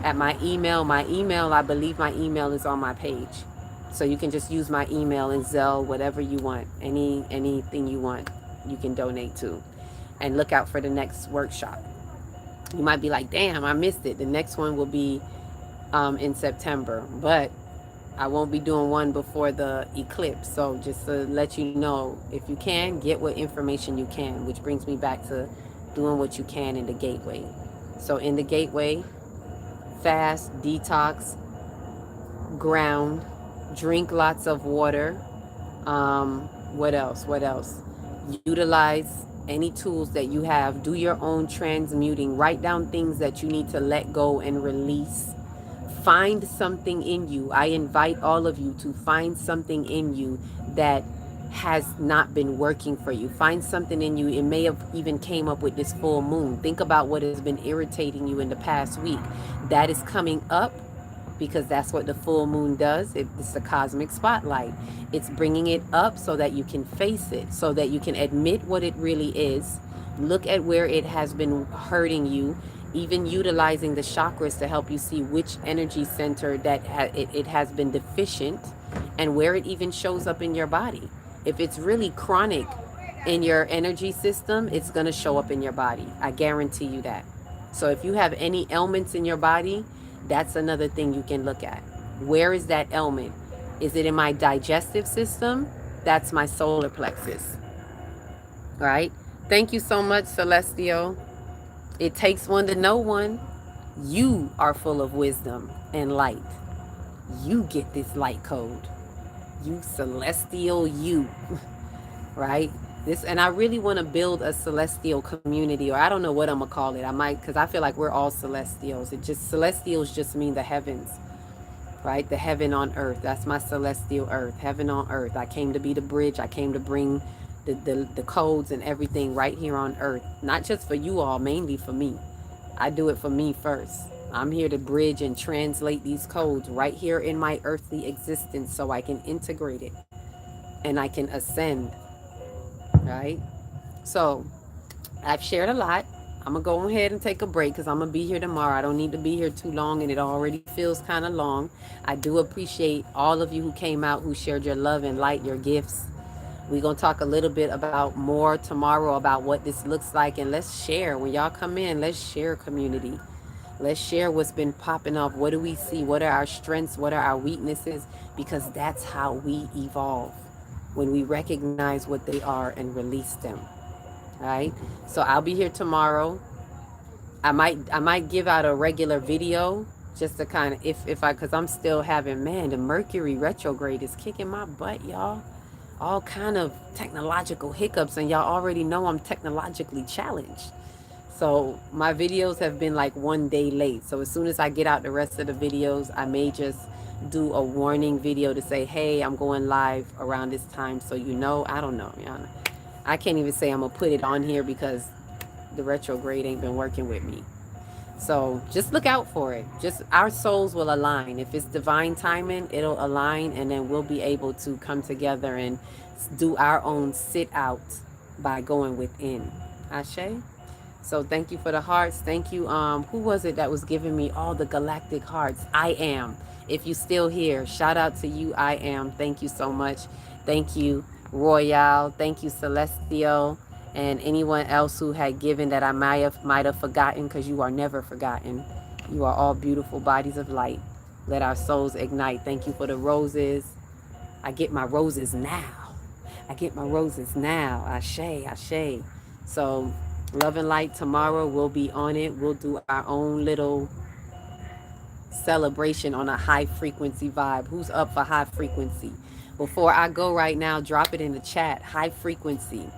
at my email. I believe my email is on my page. So you can just use my email and Zelle, whatever you want. Anything you want, you can donate to. And look out for the next workshop. You might be like, damn, I missed it. The next one will be in September. But I won't be doing one before the eclipse. So just to let you know, if you can, get what information you can, which brings me back to doing what you can in the gateway. So in the gateway, fast, detox, ground, drink lots of water. What else? Utilize any tools that you have. Do your own transmuting. Write down things that you need to let go and release. Find something in you. I invite all of you to find something in you that has not been working for you. Find something in you. It may have even came up with this full moon. Think about what has been irritating you in the past week. That is coming up because that's what the full moon does. It's the cosmic spotlight. It's bringing it up so that you can face it, so that you can admit what it really is. Look at where it has been hurting you, even utilizing the chakras to help you see which energy center that it has been deficient, and where it even shows up in your body. If it's really chronic in your energy system, it's going to show up in your body. I guarantee you that. So if you have any ailments in your body, that's another thing you can look at. Where is that ailment? Is it in my digestive system? That's my solar plexus. All right. Thank you so much, Celestial. It takes one to know one. You are full of wisdom and light. You get this light code. You celestial you. Right? And I really want to build a celestial community, or I don't know what I'm gonna call it. I might, because I feel like we're all celestials. Celestials just mean the heavens, right? The heaven on earth. That's my celestial earth, heaven on earth. I came to be the bridge. I came to bring the codes and everything right here on earth, not just for you all, mainly for me. I do it for me first. I'm here to bridge and translate these codes right here in my earthly existence so I can integrate it and I can ascend. right? So I've shared a lot. I'm gonna go ahead and take a break because I'm gonna be here tomorrow. I don't need to be here too long, and it already feels kind of long. I do appreciate all of you who came out, who shared your love and light, your gifts. We're gonna talk a little bit about more tomorrow about what this looks like, and let's share. When y'all come in, let's share community. Let's share what's been popping up. What do we see? What are our strengths? What are our weaknesses? Because that's how we evolve, when we recognize what they are and release them. Right? So I'll be here tomorrow. I might give out a regular video just to kind of, if I, because I'm still having, man, the Mercury retrograde is kicking my butt, y'all. All kind of technological hiccups, and y'all already know I'm technologically challenged. So my videos have been like 1 day late. So as soon as I get out the rest of the videos, I may just do a warning video to say, hey, I'm going live around this time. So you know, I don't know. I can't even say I'm going to put it on here because the retrograde ain't been working with me. So just look out for it. Just our souls will align. If it's divine timing, it'll align, and then we'll be able to come together and do our own sit out by going within. Ashe? So thank you for the hearts. Thank you. Who was it that was giving me all the galactic hearts? I am. If you still here, shout out to you. I am. Thank you so much. Thank you, Royale. Thank you, Celestial, and anyone else who had given that I might have forgotten, because you are never forgotten. You are all beautiful bodies of light. Let our souls ignite. Thank you for the roses. I get my roses now. I get my roses now. Ashe, ashe. So love and light tomorrow. We'll be on it. We'll do our own little celebration on a high frequency vibe. Who's up for high frequency? Before I go right now, drop it in the chat. High frequency.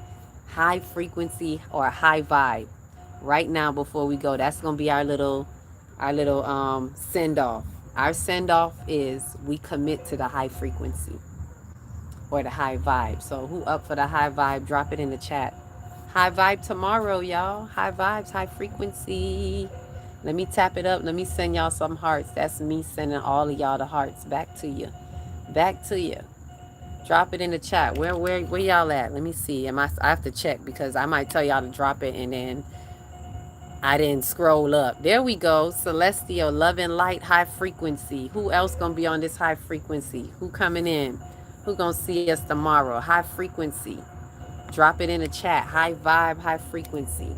High frequency or high vibe. Right now before we go. That's gonna be our little send off. Our send off is we commit to the high frequency or the high vibe. So who up for the high vibe? Drop it in the chat. High vibe tomorrow, y'all. High vibes, high frequency. Let me tap it up. Let me send y'all some hearts. That's me sending all of y'all the hearts back to you. Back to you. Drop it in the chat. Where y'all at? Let me see. I have to check because I might tell y'all to drop it and then I didn't scroll up. There we go. Celestial, love and light, high frequency. Who else gonna be on this high frequency? Who coming in? Who gonna see us tomorrow? High frequency. Drop it in the chat. High vibe, high frequency.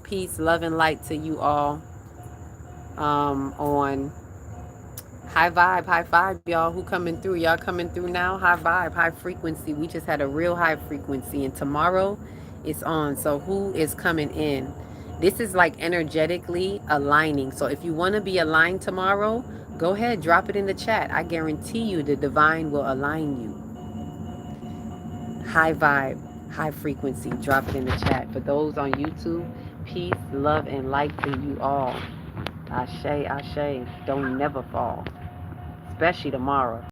Peace, love, and light to you all. On high vibe, y'all. Who coming through? Y'all coming through now? High vibe, high frequency. We just had a real high frequency, and tomorrow it's on. So who is coming in? This is like energetically aligning. So if you want to be aligned tomorrow, go ahead, drop it in the chat. I guarantee you the divine will align you. High vibe, high frequency. Drop it in the chat. For those on YouTube, peace, love, and light to you all. Ashe, ashe. Don't never fall, especially tomorrow.